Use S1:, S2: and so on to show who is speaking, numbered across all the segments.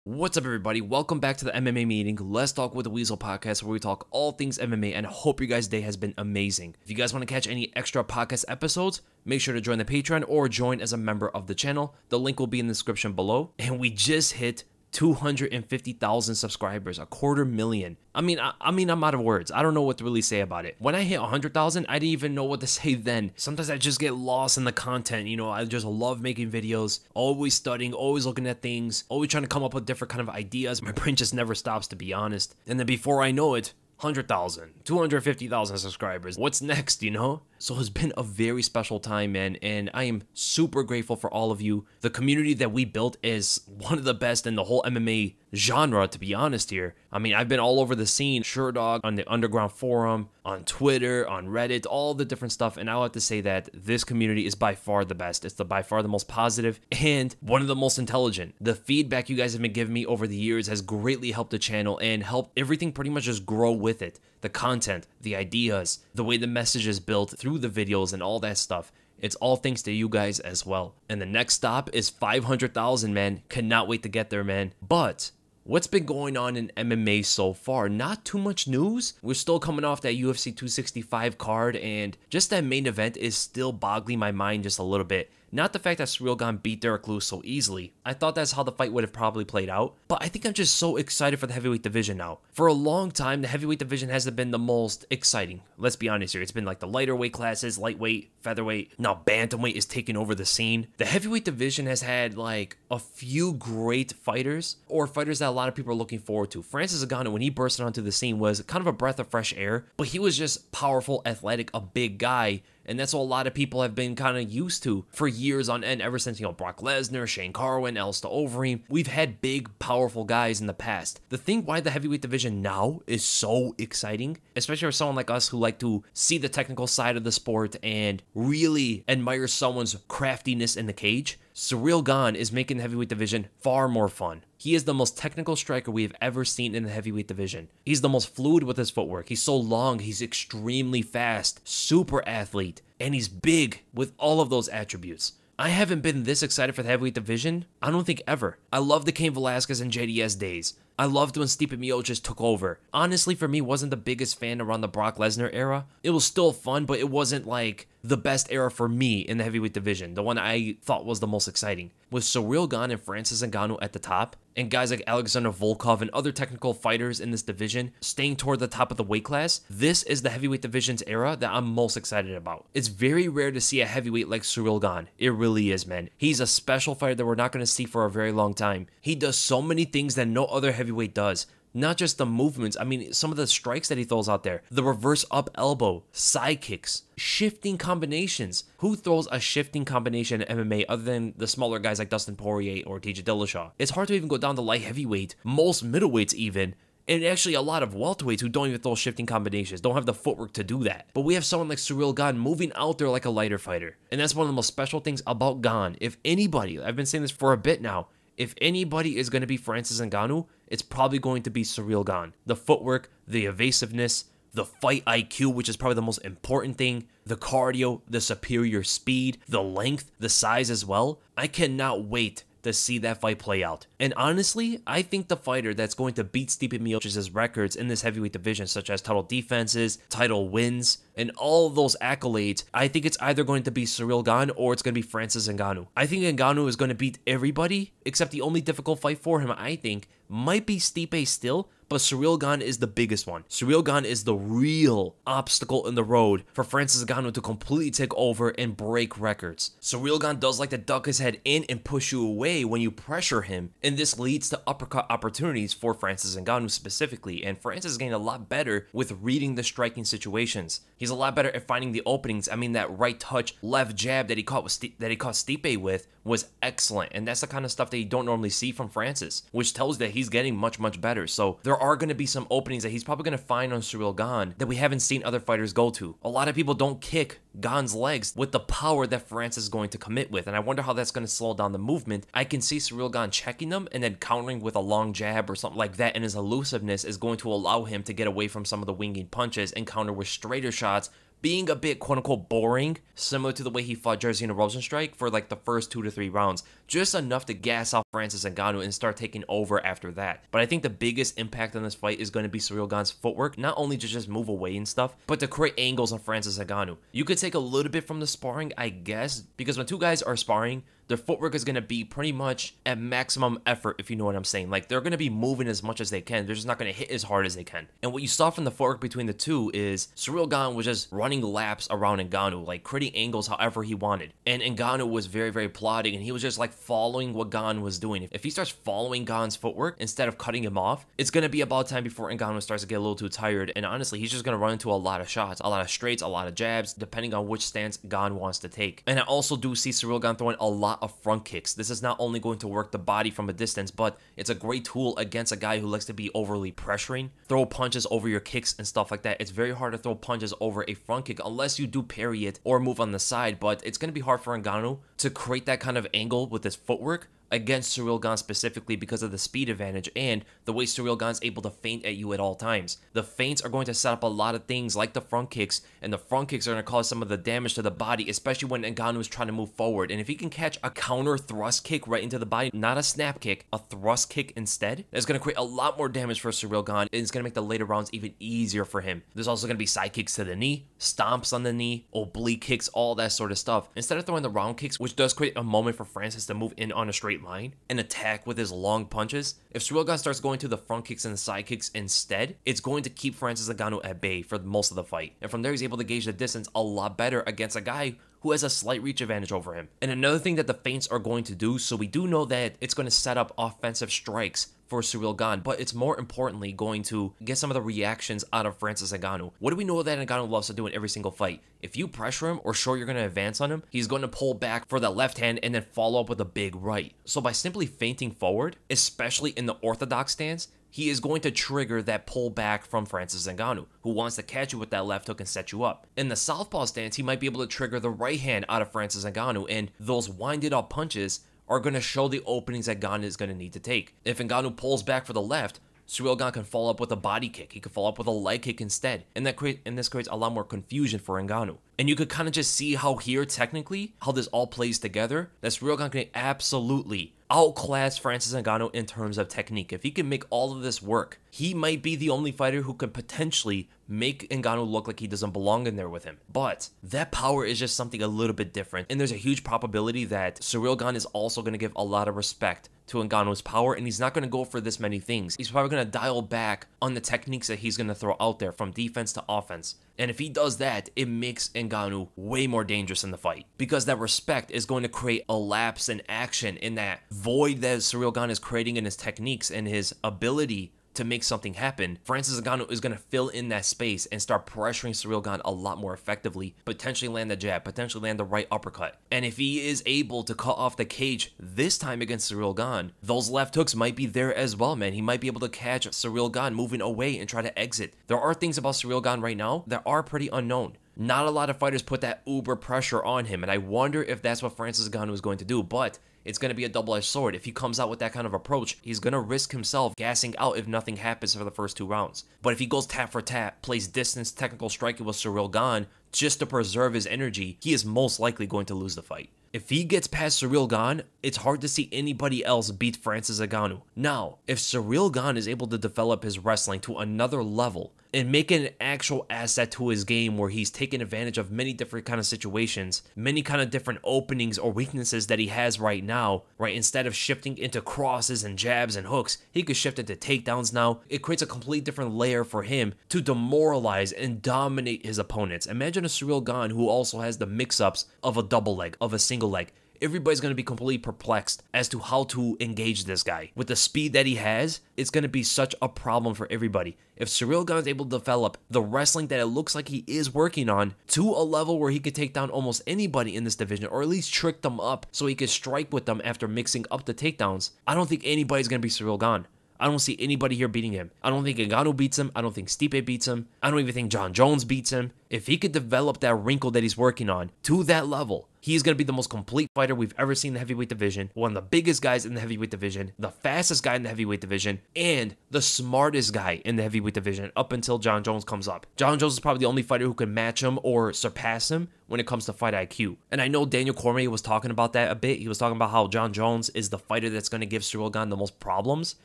S1: What's up, everybody? Welcome back to the MMA meeting. Let's Talk with the Weasel podcast, where we talk all things MMA, and I hope your guys' day has been amazing. If you guys want to catch any extra podcast episodes, make sure to join the Patreon or join as a member of the channel. The link will be in the description below. And we just hit 250,000 subscribers, 250,000. I mean, I'm out of words. I don't know what to really say about it. When I hit 100,000, I didn't even know what to say then. Sometimes I just get lost in the content. You know, I just love making videos, always studying, always looking at things, always trying to come up with different kind of ideas. My brain just never stops, to be honest. And then before I know it, 100,000, 250,000 subscribers. What's next, you know? So it's been a very special time, man, and I am super grateful for all of you. The community that we built is one of the best in the whole MMA genre, to be honest here. I mean, I've been all over the scene, SureDog, on the Underground Forum, on Twitter, on Reddit, all the different stuff, and I'll have to say that this community is by far the best. It's by far the most positive and one of the most intelligent. The feedback you guys have been giving me over the years has greatly helped the channel and helped everything pretty much just grow with it. The content, the ideas, the way the message is built through the videos and all that stuff. It's all thanks to you guys as well. And the next stop is 500,000, man. Cannot wait to get there, man. But what's been going on in MMA so far? Not too much news. We're still coming off that UFC 265 card, and just that main event is still boggling my mind just a little bit. Not the fact that Ciryl Gane beat Derek Lewis so easily. I thought that's how the fight would have probably played out. But I think I'm just so excited for the heavyweight division now. For a long time, the heavyweight division hasn't been the most exciting. Let's be honest here. It's been like the lighter weight classes, lightweight, featherweight. Now bantamweight is taking over the scene. The heavyweight division has had like a few great fighters, or fighters that a lot of people are looking forward to. Francis Ngannou, when he bursted onto the scene, was kind of a breath of fresh air. But he was just powerful, athletic, a big guy. And that's what a lot of people have been kind of used to for years on end, ever since, you know, Brock Lesnar, Shane Carwin, Alistair Overeem. We've had big, powerful guys in the past. The thing why the heavyweight division now is so exciting, especially for someone like us who like to see the technical side of the sport and really admire someone's craftiness in the cage, Ciryl Gane is making the heavyweight division far more fun. He is the most technical striker we have ever seen in the heavyweight division. He's the most fluid with his footwork. He's so long, he's extremely fast, super athlete, and he's big with all of those attributes. I haven't been this excited for the heavyweight division, I don't think ever. I love the Cain Velasquez and JDS days. I loved when Stipe Miocic took over. Honestly, for me, wasn't the biggest fan around the Brock Lesnar era. It was still fun, but it wasn't like the best era for me in the heavyweight division, the one I thought was the most exciting. With Ciryl Gane and Francis Ngannou at the top, and guys like Alexander Volkov and other technical fighters in this division staying toward the top of the weight class, this is the heavyweight division's era that I'm most excited about. It's very rare to see a heavyweight like Ciryl Gane. It really is, man. He's a special fighter that we're not going to see for a very long time. He does so many things that no other heavyweight does. Not just the movements, I mean, some of the strikes that he throws out there. The reverse up elbow, side kicks, shifting combinations. Who throws a shifting combination in MMA other than the smaller guys like Dustin Poirier or TJ Dillashaw? It's hard to even go down to light heavyweight, most middleweights even, and actually a lot of welterweights who don't even throw shifting combinations, don't have the footwork to do that. But we have someone like Ciryl Gane moving out there like a lighter fighter. And that's one of the most special things about Gane. If anybody, I've been saying this for a bit now, if anybody is going to be Francis Ngannou, it's probably going to be Ciryl Gane. The footwork, the evasiveness, the fight IQ, which is probably the most important thing, the cardio, the superior speed, the length, the size as well. I cannot wait to see that fight play out. And honestly, I think the fighter that's going to beat Stipe Miocic's records in this heavyweight division, such as title defenses, title wins, and all of those accolades, I think it's either going to be Ciryl Gane or it's going to be Francis Ngannou. I think Ngannou is going to beat everybody, except the only difficult fight for him, I think, might be Stipe still, but Ciryl Gane is the biggest one. Ciryl Gane is the real obstacle in the road for Francis Ngannou to completely take over and break records. Ciryl Gane does like to duck his head in and push you away when you pressure him, and this leads to uppercut opportunities for Francis Ngannou specifically, and Francis is getting a lot better with reading the striking situations. He's a lot better at finding the openings. I mean, that right touch, left jab that he caught Stipe with was excellent, and that's the kind of stuff that you don't normally see from Francis, which tells that he's getting much, much better. So there are going to be some openings that he's probably going to find on Ciryl Gane that we haven't seen other fighters go to. A lot of people don't kick Gane's legs with the power that Francis is going to commit with, and I wonder how that's going to slow down the movement. I can see Ciryl Gane checking them and then countering with a long jab or something like that, and his elusiveness is going to allow him to get away from some of the winging punches and counter with straighter shots, being a bit quote-unquote boring, similar to the way he fought Jairzinho Rozenstruik for like the first 2 to 3 rounds, just enough to gas off Francis Ngannou and start taking over after that. But I think the biggest impact on this fight is going to be Ciryl Gane's footwork, not only to just move away and stuff, but to create angles on Francis Ngannou. You could take a little bit from the sparring, I guess, because when two guys are sparring, their footwork is going to be pretty much at maximum effort, if you know what I'm saying. Like, they're going to be moving as much as they can. They're just not going to hit as hard as they can. And what you saw from the footwork between the two is Ciryl Gane was just running laps around Ngannou, like creating angles however he wanted. And Ngannou was very, very plodding, and he was just like following what Gane was doing. If he starts following Gane's footwork instead of cutting him off, it's going to be about time before Ngannou starts to get a little too tired. And honestly, he's just going to run into a lot of shots, a lot of straights, a lot of jabs, depending on which stance Gane wants to take. And I also do see Ciryl Gane throwing a lot of front kicks. This is not only going to work the body from a distance, but it's a great tool against a guy who likes to be overly pressuring, throw punches over your kicks and stuff like that. It's very hard to throw punches over a front kick unless you do parry it or move on the side, but it's going to be hard for Ngannou to create that kind of angle with his footwork against Ciryl Gane specifically because of the speed advantage and the way Ciryl Gane's able to feint at you at all times. The feints are going to set up a lot of things like the front kicks, and the front kicks are going to cause some of the damage to the body, especially when Ngannou is trying to move forward. And if he can catch a counter thrust kick right into the body, not a snap kick, a thrust kick instead, that's going to create a lot more damage for Ciryl Gane, and it's going to make the later rounds even easier for him. There's also going to be side kicks to the knee, stomps on the knee, oblique kicks, all that sort of stuff. Instead of throwing the round kicks, which does create a moment for Francis to move in on a straight line and attack with his long punches, if Ciryl Gane starts going to the front kicks and the side kicks instead, it's going to keep Francis Ngannou at bay for most of the fight. And from there, he's able to gauge the distance a lot better against a guy who has a slight reach advantage over him. And another thing that the feints are going to do, so we do know that it's going to set up offensive strikes for Ciryl Gane, but it's more importantly going to get some of the reactions out of Francis Ngannou. What do we know that Ngannou loves to do in every single fight? If you pressure him or show you're going to advance on him, he's going to pull back for the left hand and then follow up with a big right. So by simply feinting forward, especially in the orthodox stance, he is going to trigger that pull back from Francis Ngannou, who wants to catch you with that left hook and set you up. In the southpaw stance, he might be able to trigger the right hand out of Francis Ngannou, and those winded up punches are going to show the openings that Gane is going to need to take. If Ngannou pulls back for the left, Ciryl Gane can follow up with a body kick. He can follow up with a leg kick instead. And this creates a lot more confusion for Ngannou. And you could kind of just see how here, technically, how this all plays together, that Ciryl Gane can absolutely outclass Francis Ngannou in terms of technique. If he can make all of this work, he might be the only fighter who could potentially make Ngannou look like he doesn't belong in there with him. But that power is just something a little bit different. And there's a huge probability that Ciryl Gane is also going to give a lot of respect to Ngannou's power, and he's not going to go for this many things. He's probably going to dial back on the techniques that he's going to throw out there from defense to offense. And if he does that, it makes Ngannou way more dangerous in the fight, because that respect is going to create a lapse in action in that void that Ciryl Gane is creating in his techniques and his ability to make something happen. Francis Ngannou is going to fill in that space and start pressuring Ciryl Gane a lot more effectively, potentially land the jab, potentially land the right uppercut. And if he is able to cut off the cage this time against Ciryl Gane, those left hooks might be there as well, man. He might be able to catch Ciryl Gane moving away and try to exit. There are things about Ciryl Gane right now that are pretty unknown. Not a lot of fighters put that uber pressure on him, and I wonder if that's what Francis Ngannou is going to do, but it's going to be a double-edged sword. If he comes out with that kind of approach, he's going to risk himself gassing out if nothing happens for the first 2 rounds. But if he goes tap for tap, plays distance technical striking with Ciryl Gane just to preserve his energy, he is most likely going to lose the fight. If he gets past Ciryl Gane, it's hard to see anybody else beat Francis Ngannou. Now, if Ciryl Gane is able to develop his wrestling to another level and make an actual asset to his game where he's taking advantage of many different kind of situations, many kind of different openings or weaknesses that he has right now, right? Instead of shifting into crosses and jabs and hooks, he could shift into takedowns now. It creates a completely different layer for him to demoralize and dominate his opponents. Imagine a Ciryl Gane who also has the mix-ups of a double leg, of a single leg. Everybody's going to be completely perplexed as to how to engage this guy. With the speed that he has, it's going to be such a problem for everybody. If Ciryl Gane is able to develop the wrestling that it looks like he is working on to a level where he could take down almost anybody in this division, or at least trick them up so he could strike with them after mixing up the takedowns, I don't think anybody's going to be Ciryl Gane. I don't see anybody here beating him. I don't think Ngannou beats him. I don't think Stipe beats him. I don't even think Jon Jones beats him. If he could develop that wrinkle that he's working on to that level, he's going to be the most complete fighter we've ever seen in the heavyweight division, one of the biggest guys in the heavyweight division, the fastest guy in the heavyweight division, and the smartest guy in the heavyweight division up until Jon Jones comes up. Jon Jones is probably the only fighter who can match him or surpass him when it comes to fight IQ. And I know Daniel Cormier was talking about that a bit. He was talking about how Jon Jones is the fighter that's going to give Ciryl Gane the most problems.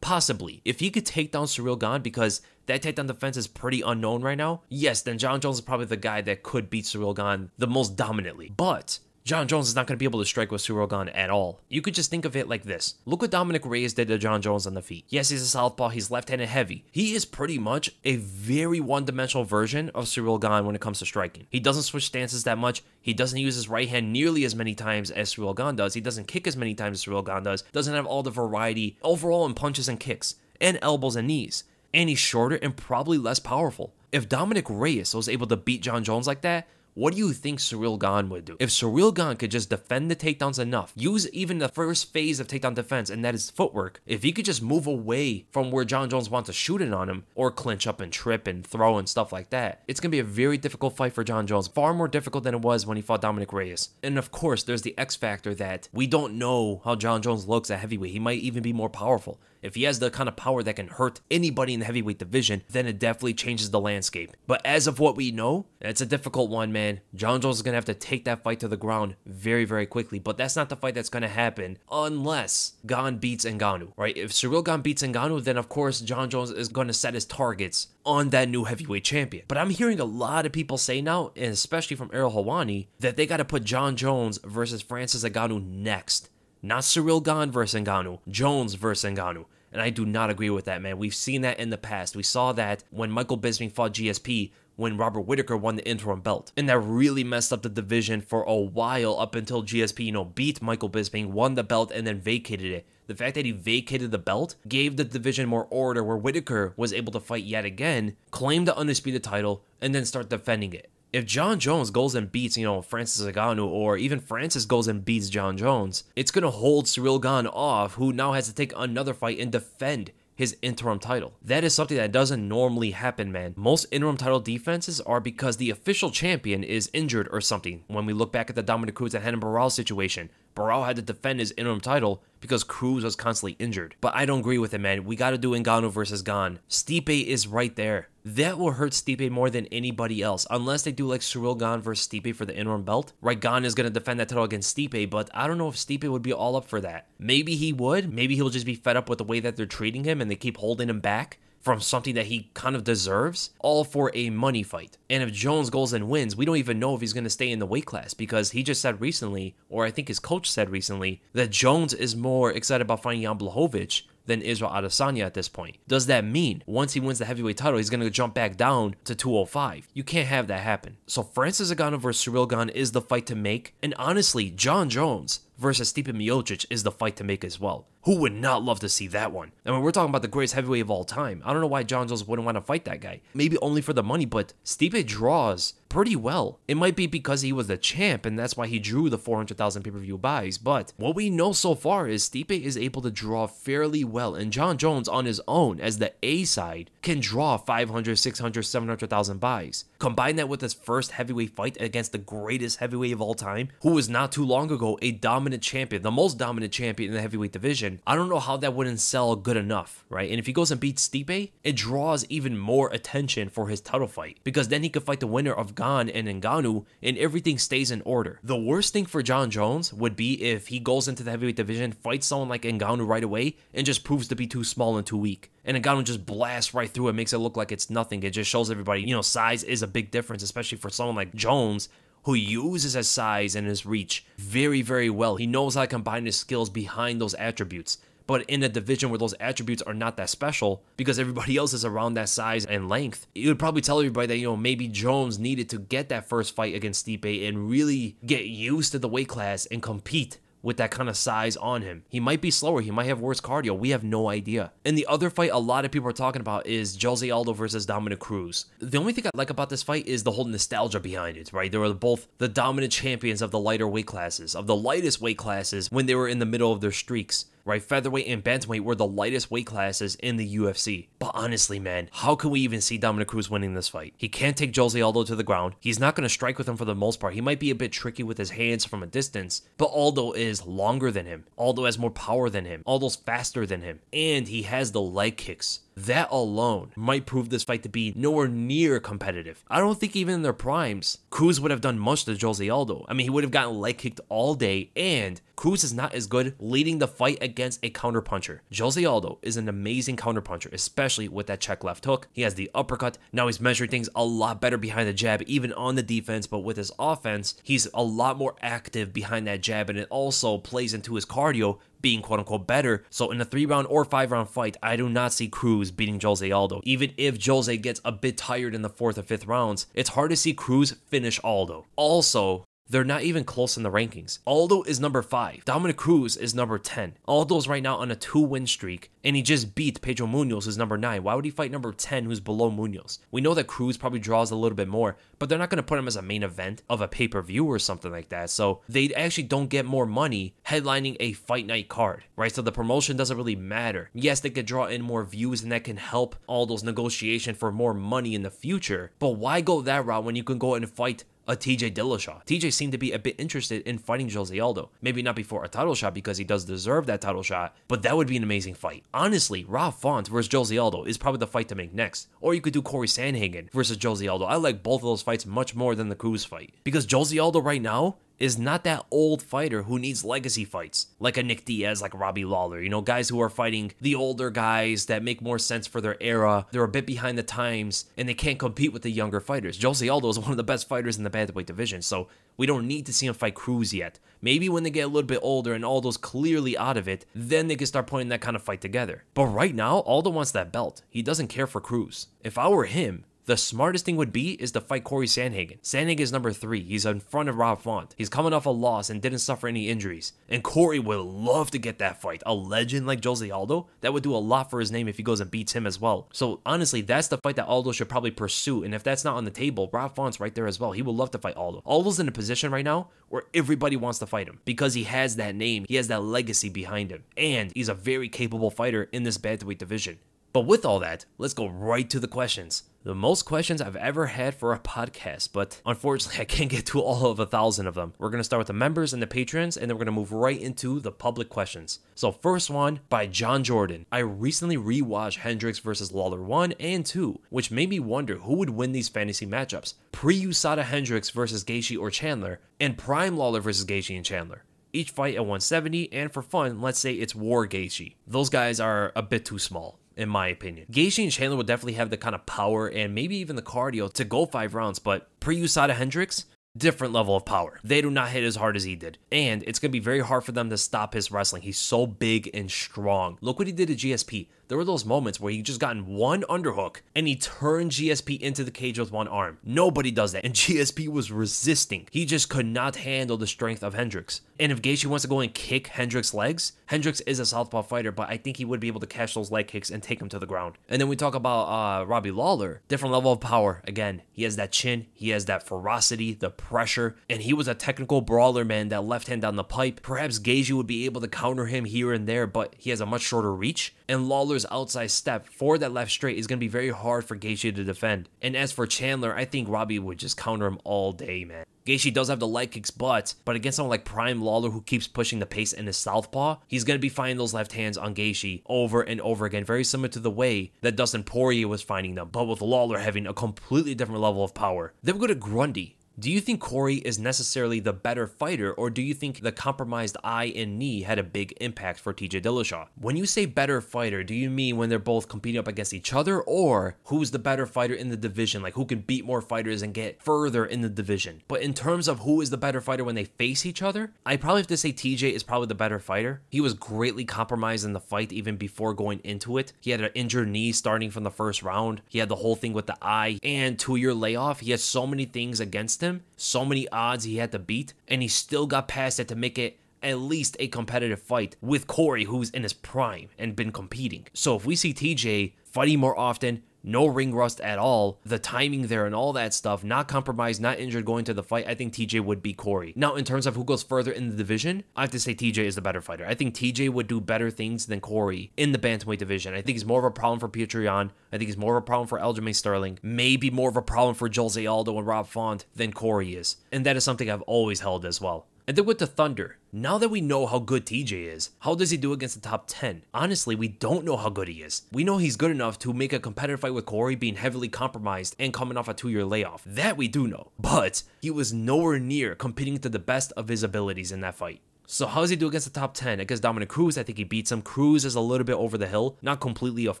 S1: Possibly. If he could take down Ciryl Gane, because that takedown defense is pretty unknown right now, yes, then Jon Jones is probably the guy that could beat Ciryl Gane the most dominantly. But Jon Jones is not going to be able to strike with Ciryl Gane at all. You could just think of it like this. Look what Dominick Reyes did to Jon Jones on the feet. Yes, he's a southpaw. He's left-handed heavy. He is pretty much a very one-dimensional version of Ciryl Gane when it comes to striking. He doesn't switch stances that much. He doesn't use his right hand nearly as many times as Ciryl Gane does. He doesn't kick as many times as Ciryl Gane does. Doesn't have all the variety overall in punches and kicks and elbows and knees. And he's shorter and probably less powerful. If Dominick Reyes was able to beat Jon Jones like that, what do you think Ciryl Gane would do? If Ciryl Gane could just defend the takedowns enough, use even the first phase of takedown defense, and that is footwork, if he could just move away from where Jon Jones wants to shoot it on him, or clinch up and trip and throw and stuff like that, it's going to be a very difficult fight for Jon Jones. Far more difficult than it was when he fought Dominick Reyes. And of course, there's the X factor that we don't know how Jon Jones looks at heavyweight. He might even be more powerful. If he has the kind of power that can hurt anybody in the heavyweight division, then it definitely changes the landscape. But as of what we know, it's a difficult one, man. Jon Jones is going to have to take that fight to the ground very, very quickly. But that's not the fight that's going to happen unless Gane beats Ngannou, right? If Ciryl Gane beats Ngannou, then of course Jon Jones is going to set his targets on that new heavyweight champion. But I'm hearing a lot of people say now, and especially from Ariel Helwani, that they got to put Jon Jones versus Francis Ngannou next. Not Ciryl Gane versus Ngannou, Jones versus Ngannou. And I do not agree with that, man. We've seen that in the past. We saw that when Michael Bisping fought GSP, when Robert Whittaker won the interim belt. And that really messed up the division for a while up until GSP, beat Michael Bisping, won the belt, and then vacated it. The fact that he vacated the belt gave the division more order, where Whittaker was able to fight yet again, claim the undisputed title, and then start defending it. If Jon Jones goes and beats, Francis Ngannou, or even Francis goes and beats Jon Jones, it's going to hold Ciryl Gane off, who now has to take another fight and defend his interim title. That is something that doesn't normally happen, man. Most interim title defenses are because the official champion is injured or something. When we look back at the Dominick Cruz and Renan Barão situation, Barão had to defend his interim title because Cruz was constantly injured. But I don't agree with it, man. We got to do Ngannou versus Gane. Stipe is right there. That will hurt Stipe more than anybody else, unless they do like Ciryl Gane versus Stipe for the interim belt. Right, Gane is going to defend that title against Stipe, but I don't know if Stipe would be all up for that. Maybe he would. Maybe he'll just be fed up with the way that they're treating him and they keep holding him back from something that he kind of deserves, all for a money fight. And if Jones goes and wins, we don't even know if he's going to stay in the weight class, because he just said recently, or I think his coach said recently, that Jones is more excited about fighting Jan Blachowicz than Israel Adesanya at this point. Does that mean once he wins the heavyweight title, he's going to jump back down to 205? You can't have that happen. So Francis Ngannou versus Ciryl Gane is the fight to make. And honestly, Jon Jones versus Stipe Miocic is the fight to make as well. Who would not love to see that one? I mean, we're talking about the greatest heavyweight of all time. I don't know why Jon Jones wouldn't want to fight that guy. Maybe only for the money, but Stipe draws pretty well. It might be because he was the champ and that's why he drew the 400,000 pay-per-view buys, but what we know so far is Stipe is able to draw fairly well, and Jon Jones on his own as the A side can draw 500, 600, 700,000 buys. Combine that with his first heavyweight fight against the greatest heavyweight of all time, who was not too long ago a dominant champion, the most dominant champion in the heavyweight division. I don't know how that wouldn't sell good enough, right? And if he goes and beats Stipe, it draws even more attention for his title fight, because then he could fight the winner of Gane and Ngannou and everything stays in order. The worst thing for Jon Jones would be if he goes into the heavyweight division, fights someone like Ngannou right away, and just proves to be too small and too weak. And Ngannou just blasts right through it, makes it look like it's nothing. It just shows everybody, size is a big difference, especially for someone like Jones, who uses his size and his reach very, very well. He knows how to combine his skills behind those attributes. But in a division where those attributes are not that special, because everybody else is around that size and length, you would probably tell everybody that, maybe Jones needed to get that first fight against Stipe and really get used to the weight class and compete with that kind of size on him. He might be slower. He might have worse cardio. We have no idea. And the other fight a lot of people are talking about is Jose Aldo versus Dominick Cruz. The only thing I like about this fight is the whole nostalgia behind it, right? They were both the dominant champions of the lighter weight classes, of the lightest weight classes when they were in the middle of their streaks. right? Featherweight and bantamweight were the lightest weight classes in the UFC. But honestly, man, how can we even see Dominick Cruz winning this fight? He can't take Jose Aldo to the ground. He's not going to strike with him for the most part. He might be a bit tricky with his hands from a distance, but Aldo is longer than him. Aldo has more power than him. Aldo's faster than him. And he has the leg kicks. That alone might prove this fight to be nowhere near competitive. I don't think even in their primes, Cruz would have done much to Jose Aldo. I mean, he would have gotten leg kicked all day, and Cruz is not as good leading the fight against a counterpuncher. Jose Aldo is an amazing counterpuncher, especially with that check left hook. He has the uppercut. Now he's measuring things a lot better behind the jab, even on the defense, but with his offense, he's a lot more active behind that jab, and it also plays into his cardio being quote-unquote better. So in a 3-round or 5-round fight, I do not see Cruz beating Jose Aldo. Even if Jose gets a bit tired in the 4th or 5th rounds, it's hard to see Cruz finish Aldo. Also, they're not even close in the rankings. Aldo is number 5. Dominick Cruz is number 10. Aldo's right now on a 2-win streak, and he just beat Pedro Munoz, who's number 9. Why would he fight number 10, who's below Munoz? We know that Cruz probably draws a little bit more, but they're not going to put him as a main event of a pay-per-view or something like that. So they actually don't get more money headlining a fight night card, right? So the promotion doesn't really matter. Yes, they could draw in more views, and that can help Aldo's negotiation for more money in the future, but why go that route when you can go and fight a TJ Dillashaw? TJ seemed to be a bit interested in fighting Jose Aldo. Maybe not before a title shot because he does deserve that title shot, but that would be an amazing fight. Honestly, Rob Font versus Jose Aldo is probably the fight to make next. Or you could do Cory Sandhagen versus Jose Aldo. I like both of those fights much more than the Cruz fight, because Jose Aldo right now is not that old fighter who needs legacy fights, like a Nick Diaz, like Robbie Lawler, you know, guys who are fighting the older guys that make more sense for their era. They're a bit behind the times, and they can't compete with the younger fighters. Jose Aldo is one of the best fighters in the bantamweight division, so we don't need to see him fight Cruz yet. Maybe when they get a little bit older and Aldo's clearly out of it, then they can start putting that kind of fight together. But right now, Aldo wants that belt. He doesn't care for Cruz. If I were him, the smartest thing would be is to fight Cory Sandhagen. Sandhagen is number 3. He's in front of Rob Font. He's coming off a loss and didn't suffer any injuries. And Cory would love to get that fight. A legend like Jose Aldo, that would do a lot for his name if he goes and beats him as well. So honestly, that's the fight that Aldo should probably pursue. And if that's not on the table, Rob Font's right there as well. He would love to fight Aldo. Aldo's in a position right now where everybody wants to fight him because he has that name. He has that legacy behind him. And he's a very capable fighter in this bantamweight division. But with all that, let's go right to the questions. The most questions I've ever had for a podcast, but unfortunately I can't get to all of 1,000 of them. We're going to start with the members and the patrons, and then we're going to move right into the public questions. So first one by John Jordan. I recently rewatched Hendricks versus Lawler 1 and 2, which made me wonder who would win these fantasy matchups. Pre-USADA Hendricks versus Gaethje or Chandler, and Prime Lawler versus Gaethje and Chandler. Each fight at 170, and for fun, let's say it's War Gaethje. Those guys are a bit too small, in my opinion. Gaethje and Chandler would definitely have the kind of power and maybe even the cardio to go 5 rounds, but pre-USADA Hendricks, different level of power. They do not hit as hard as he did, and it's going to be very hard for them to stop his wrestling. He's so big and strong. Look what he did to GSP. There were those moments where he just gotten one underhook and he turned GSP into the cage with one arm. Nobody does that, and GSP was resisting. He just could not handle the strength of Hendricks. And if Gaethje wants to go and kick Hendricks' legs, Hendricks is a southpaw fighter, but I think he would be able to catch those leg kicks and take him to the ground. And then we talk about Robbie Lawler, different level of power. Again, he has that chin, he has that ferocity, the pressure, and he was a technical brawler, man, that left hand down the pipe. Perhaps Gaethje would be able to counter him here and there, but he has a much shorter reach, and Lawler's outside step for that left straight is going to be very hard for Gaethje to defend. And as for Chandler, I think Robbie would just counter him all day, man. Gaethje does have the leg kicks, but against someone like Prime Lawler who keeps pushing the pace in his southpaw, he's going to be finding those left hands on Gaethje over and over again, very similar to the way that Dustin Poirier was finding them, but with Lawler having a completely different level of power. Then we go to Grundy. Do you think Cory is necessarily the better fighter, or do you think the compromised eye and knee had a big impact for TJ Dillashaw? When you say better fighter, do you mean when they're both competing up against each other, or who's the better fighter in the division, like who can beat more fighters and get further in the division? But in terms of who is the better fighter when they face each other, I probably have to say TJ is probably the better fighter. He was greatly compromised in the fight even before going into it. He had an injured knee starting from the first round. He had the whole thing with the eye and 2-year layoff. He had so many things against him, so many odds he had to beat, and he still got past it to make it at least a competitive fight with Cory, who's in his prime and been competing. So if we see TJ fighting more often, no ring rust at all, the timing there and all that stuff, not compromised, not injured going to the fight, I think TJ would beat Cory. Now, in terms of who goes further in the division, I have to say TJ is the better fighter. I think TJ would do better things than Cory in the bantamweight division. I think he's more of a problem for Petr Yan. I think he's more of a problem for Aljamain Sterling. Maybe more of a problem for Jose Aldo and Rob Font than Cory is. And that is something I've always held as well. And then with the Thunder, now that we know how good TJ is, how does he do against the top 10? Honestly, we don't know how good he is. We know he's good enough to make a competitive fight with Cory being heavily compromised and coming off a 2-year layoff. That we do know. But he was nowhere near competing to the best of his abilities in that fight. So how does he do against the top 10? Against Dominick Cruz, I think he beats him. Cruz is a little bit over the hill. Not completely, of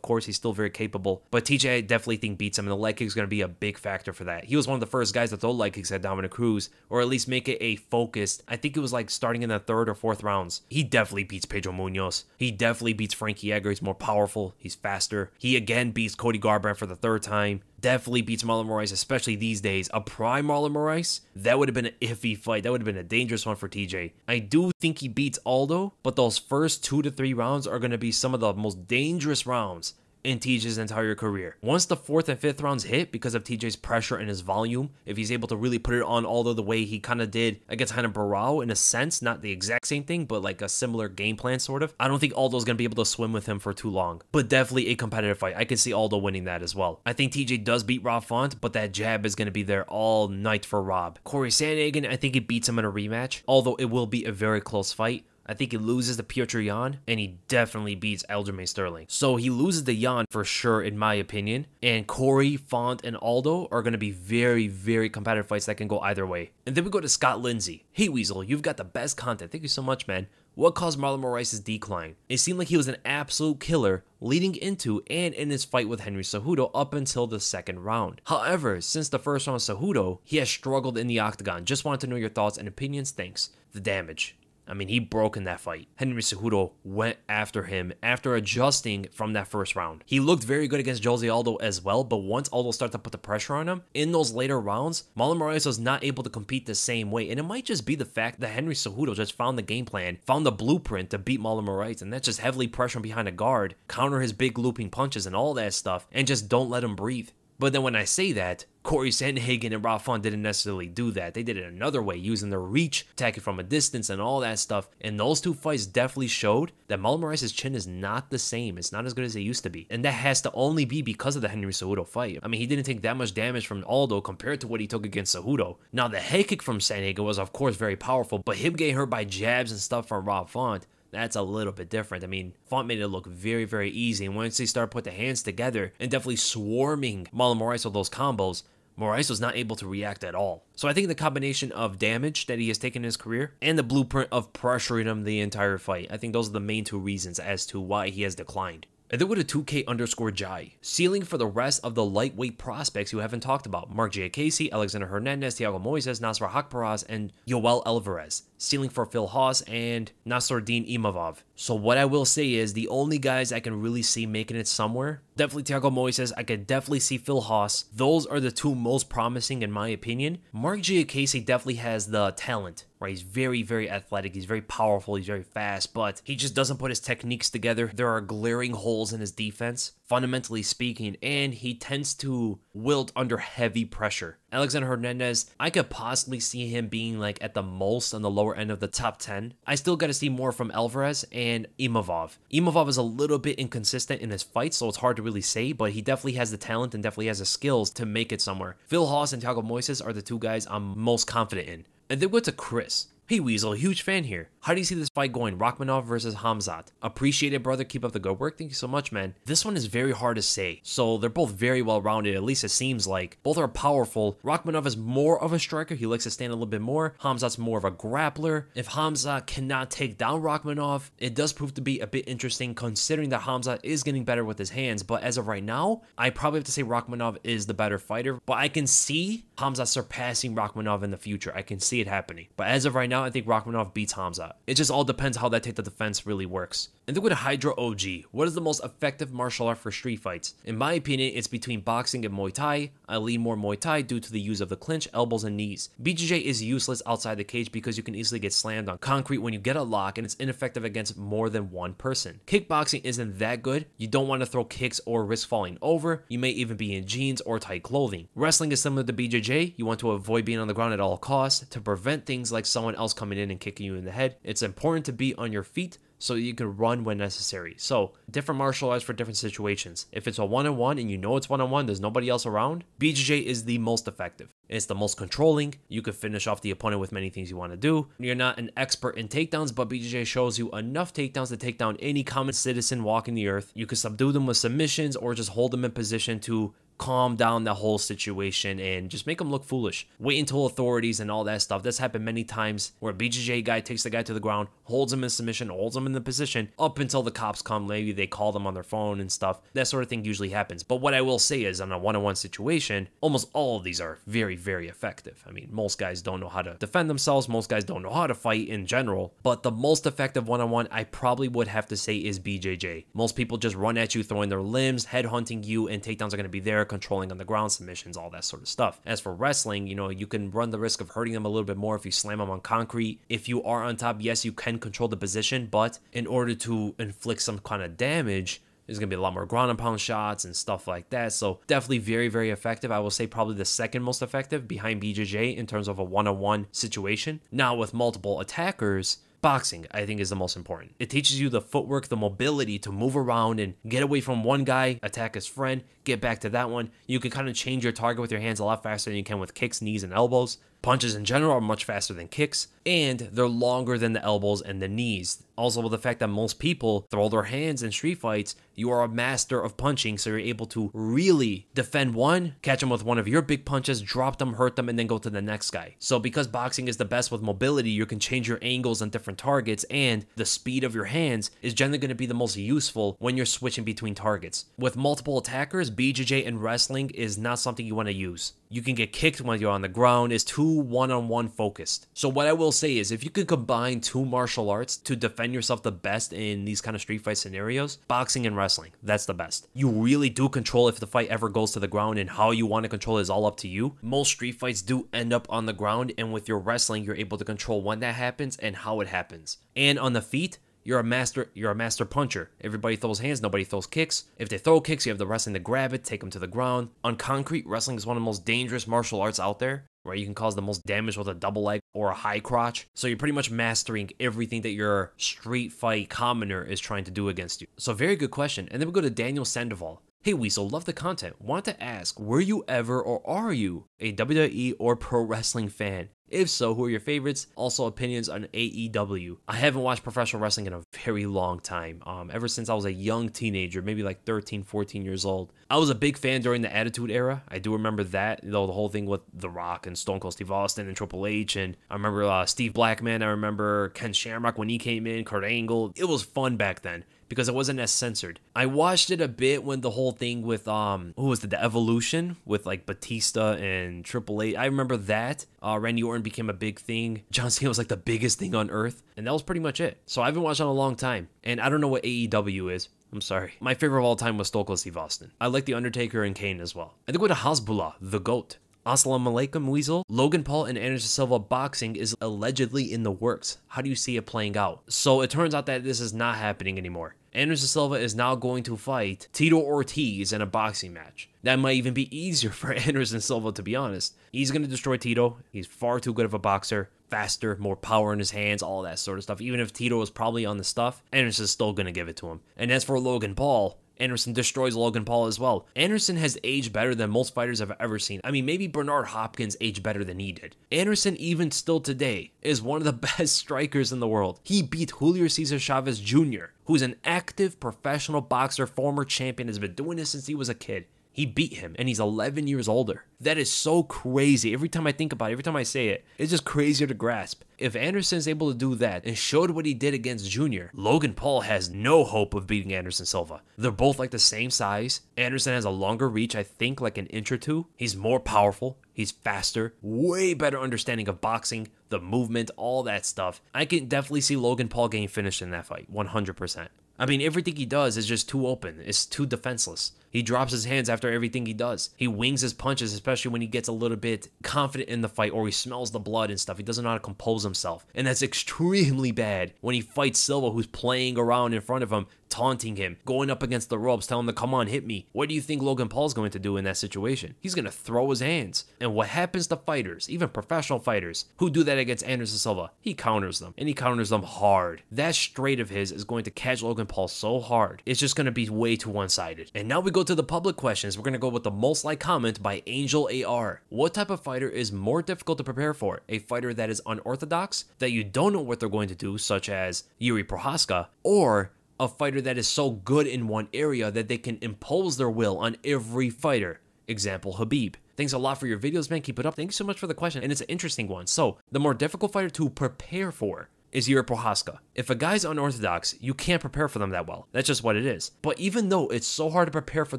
S1: course. He's still very capable. But TJ, I definitely think beats him. And the leg kick is going to be a big factor for that. He was one of the first guys to throw leg kicks at Dominick Cruz. Or at least make it a focused. I think it was like starting in the 3rd or 4th rounds. He definitely beats Pedro Munoz. He definitely beats Frankie Edgar. He's more powerful. He's faster. He again beats Cody Garbrandt for the 3rd time. Definitely beats Marlon Moraes, especially these days. A prime Marlon Moraes, that would have been an iffy fight. That would have been a dangerous one for TJ. I do think he beats Aldo, but those first 2 to 3 rounds are going to be some of the most dangerous rounds in TJ's entire career. Once the 4th and 5th rounds hit, because of TJ's pressure and his volume, if he's able to really put it on Aldo the way he kind of did against Renan Barão in a sense, not the exact same thing, but like a similar game plan sort of, I don't think Aldo's going to be able to swim with him for too long. But definitely a competitive fight. I can see Aldo winning that as well. I think TJ does beat Rob Font, but that jab is going to be there all night for Rob. Cory Sandhagen, I think he beats him in a rematch, although it will be a very close fight. I think he loses to Petr Yan, and he definitely beats Aljamain Sterling. So he loses to Yan for sure, in my opinion. And Cory, Font, and Aldo are going to be very, very competitive fights that can go either way. And then we go to Scott Lindsay. Hey, Weasel, you've got the best content. Thank you so much, man. What caused Marlon Moraes' decline? It seemed like he was an absolute killer leading into and in his fight with Henry Cejudo up until the 2nd round. However, since the 1st round with Cejudo, he has struggled in the octagon. Just wanted to know your thoughts and opinions. Thanks. The damage. I mean, he broke in that fight. Henry Cejudo went after him after adjusting from that 1st round. He looked very good against Jose Aldo as well, but once Aldo started to put the pressure on him, in those later rounds, Marlon Moraes was not able to compete the same way. And it might just be the fact that Henry Cejudo just found the game plan, found the blueprint to beat Marlon Moraes, and that's just heavily pressure him behind a guard, counter his big looping punches and all that stuff, and just don't let him breathe. But then when I say that, Cory Sandhagen and Rob Font didn't necessarily do that. They did it another way, using their reach, attacking from a distance, and all that stuff. And those 2 fights definitely showed that Marlon Moraes' chin is not the same. It's not as good as it used to be. And that has to only be because of the Henry Cejudo fight. I mean, he didn't take that much damage from Aldo compared to what he took against Cejudo. Now, the head kick from Sandhagen was, of course, very powerful, but him getting hurt by jabs and stuff from Rob Font, that's a little bit different. I mean, Font made it look very, very easy. And once they started putting the hands together and definitely swarming Marlon Moraes with those combos, Moraes was not able to react at all. So I think the combination of damage that he has taken in his career and the blueprint of pressuring him the entire fight, I think those are the main 2 reasons as to why he has declined. And then with a 2K_Jai, ceiling for the rest of the lightweight prospects you haven't talked about. Mark J. Casey, Alexander Hernandez, Thiago Moises, Nasrat Haqparast, and Yoel Alvarez. Ceiling for Phil Haas and Nassourdine Imavov. So what I will say is the only guys I can really see making it somewhere, definitely Thiago Moises. I could definitely see Phil Haas. Those are the 2 most promising in my opinion. Mark J. Casey definitely has the talent, right? He's very, very athletic. He's very powerful. He's very fast, but he just doesn't put his techniques together. There are glaring holes in his defense, fundamentally speaking, and he tends to wilt under heavy pressure. Alexander Hernandez, I could possibly see him being like at the most on the lower end of the top 10. I still got to see more from Alvarez and Imavov. Imavov is a little bit inconsistent in his fights, so it's hard to really say, but he definitely has the talent and definitely has the skills to make it somewhere. Phil Haas and Thiago Moises are the 2 guys I'm most confident in. And then went to Chris. Hey Weasel, huge fan here. How do you see this fight going? Rakhmonov versus Khamzat. Appreciate it, brother. Keep up the good work. Thank you so much, man. This one is very hard to say. So they're both very well-rounded, at least it seems like. Both are powerful. Rakhmonov is more of a striker. He likes to stand a little bit more. Khamzat's more of a grappler. If Khamzat cannot take down Rakhmonov, it does prove to be a bit interesting considering that Khamzat is getting better with his hands. But as of right now, I probably have to say Rakhmonov is the better fighter. But I can see Khamzat surpassing Rakhmonov in the future. I can see it happening. But as of right now, I think Rakhmonov beats Khamzat. It just all depends how that take the defense really works. And then with Hydra OG, what is the most effective martial art for street fights? In my opinion, it's between boxing and Muay Thai. I lean more Muay Thai due to the use of the clinch, elbows, and knees. BJJ is useless outside the cage because you can easily get slammed on concrete when you get a lock, and it's ineffective against more than one person. Kickboxing isn't that good. You don't want to throw kicks or risk falling over. You may even be in jeans or tight clothing. Wrestling is similar to BJJ. You want to avoid being on the ground at all costs to prevent things like someone else coming in and kicking you in the head. It's important to be on your feet so you can run when necessary. So, different martial arts for different situations. If it's a one-on-one and you know it's one-on-one, there's nobody else around, BJJ is the most effective. It's the most controlling. You can finish off the opponent with many things you want to do. You're not an expert in takedowns, but BJJ shows you enough takedowns to take down any common citizen walking the earth. You can subdue them with submissions or just hold them in position to calm down the whole situation and just make them look foolish. Wait until authorities and all that stuff. That's happened many times where a BJJ guy takes the guy to the ground, holds him in submission, holds him in the position up until the cops come. Maybe they call them on their phone and stuff. That sort of thing usually happens. But what I will say is on a one-on-one situation, almost all of these are very, very effective. I mean, most guys don't know how to defend themselves. Most guys don't know how to fight in general. But the most effective one-on-one I probably would have to say is BJJ. Most people just run at you, throwing their limbs, head-hunting you, and takedowns are going to be there, controlling on the ground, submissions, all that sort of stuff. As for wrestling, you can run the risk of hurting them a little bit more if you slam them on concrete. If you are on top, yes, you can control the position, but in order to inflict some kind of damage, there's going to be a lot more ground and pound shots and stuff like that. So definitely very, very effective. I will say probably the second most effective behind BJJ in terms of a one-on-one situation. Now with multiple attackers, boxing, I think, is the most important. It teaches you the footwork, the mobility to move around and get away from one guy, attack his friend, get back to that one. You can kind of change your target with your hands a lot faster than you can with kicks, knees, and elbows. Punches in general are much faster than kicks, and they're longer than the elbows and the knees. Also, with the fact that most people throw their hands in street fights, you are a master of punching, so you're able to really defend one, catch them with one of your big punches, drop them, hurt them, and then go to the next guy. So because boxing is the best with mobility, you can change your angles on different targets, and the speed of your hands is generally going to be the most useful when you're switching between targets. With multiple attackers, BJJ and wrestling is not something you want to use. You can get kicked when you're on the ground. It's too one-on-one focused. So what I will say is if you could combine two martial arts to defend yourself the best in these kind of street fight scenarios, boxing and wrestling, that's the best. You really do control if the fight ever goes to the ground, and how you want to control it is all up to you. Most street fights do end up on the ground, and with your wrestling, you're able to control when that happens and how it happens. And on the feet, you're a master puncher. Everybody throws hands, nobody throws kicks. If they throw kicks, you have the wrestling to grab it, take them to the ground. On concrete, wrestling is one of the most dangerous martial arts out there, where you can cause the most damage with a double leg or a high crotch. So you're pretty much mastering everything that your street fight commoner is trying to do against you. So very good question. And then we go to Daniel Sandoval. Hey Weasel, love the content. Want to ask, were you ever or are you a WWE or pro wrestling fan? If so, who are your favorites? Also, opinions on AEW. I haven't watched professional wrestling in a very long time. Ever since I was a young teenager, maybe like 13, 14 years old. I was a big fan during the Attitude Era. I do remember that, the whole thing with The Rock and Stone Cold Steve Austin and Triple H. And I remember Steve Blackman. I remember Ken Shamrock when he came in, Kurt Angle. It was fun back then because it wasn't as censored. I watched it a bit when the whole thing with, who was it, the Evolution with like Batista and Triple H. I remember that. Randy Orton became a big thing. John Cena was like the biggest thing on earth. And that was pretty much it. So I haven't watched it in a long time. And I don't know what AEW is. I'm sorry. My favorite of all time was Stone Cold Steve Austin. I like The Undertaker and Kane as well. I think with Hasbullah, the GOAT. Assalamu alaikum, Weasel. Logan Paul and Anderson Silva boxing is allegedly in the works. How do you see it playing out? So it turns out that this is not happening anymore. Anderson Silva is now going to fight Tito Ortiz in a boxing match. That might even be easier for Anderson Silva, to be honest. He's going to destroy Tito. He's far too good of a boxer. Faster, more power in his hands, all that sort of stuff. Even if Tito is probably on the stuff, Anderson's still going to give it to him. And as for Logan Paul, Anderson destroys Logan Paul as well. Anderson has aged better than most fighters I've ever seen. I mean, maybe Bernard Hopkins aged better than he did. Anderson, even still today, is one of the best strikers in the world. He beat Julio Cesar Chavez Jr., who's an active professional boxer, former champion, has been doing this since he was a kid. He beat him, and he's 11 years older. That is so crazy. Every time I think about it, every time I say it, it's just crazier to grasp. If Anderson's able to do that and showed what he did against Junior, Logan Paul has no hope of beating Anderson Silva. They're both like the same size. Anderson has a longer reach, I think like an inch or two. He's more powerful. He's faster. Way better understanding of boxing, the movement, all that stuff. I can definitely see Logan Paul getting finished in that fight, 100%. I mean, everything he does is just too open. It's too defenseless. He drops his hands after everything he does. He wings his punches, especially when he gets a little bit confident in the fight or he smells the blood and stuff. He doesn't know how to compose himself. And that's extremely bad when he fights Silva, who's playing around in front of him, taunting him, going up against the ropes, telling him to come on, hit me. What do you think Logan Paul's going to do in that situation? He's going to throw his hands. And what happens to fighters, even professional fighters, who do that against Anderson Silva? He counters them, and he counters them hard. That straight of his is going to catch Logan Paul so hard, it's just going to be way too one-sided. And now we go to the public questions. We're going to go with the most liked comment by Angel AR. What type of fighter is more difficult to prepare for? A fighter that is unorthodox, that you don't know what they're going to do, such as Jiri Prochazka, or a fighter that is so good in one area that they can impose their will on every fighter? Example, Khabib. Thanks a lot for your videos, man. Keep it up. Thank you so much for the question, and it's an interesting one. So, the more difficult fighter to prepare for is Jiri Prochazka. If a guy's unorthodox, you can't prepare for them that well. That's just what it is. But even though it's so hard to prepare for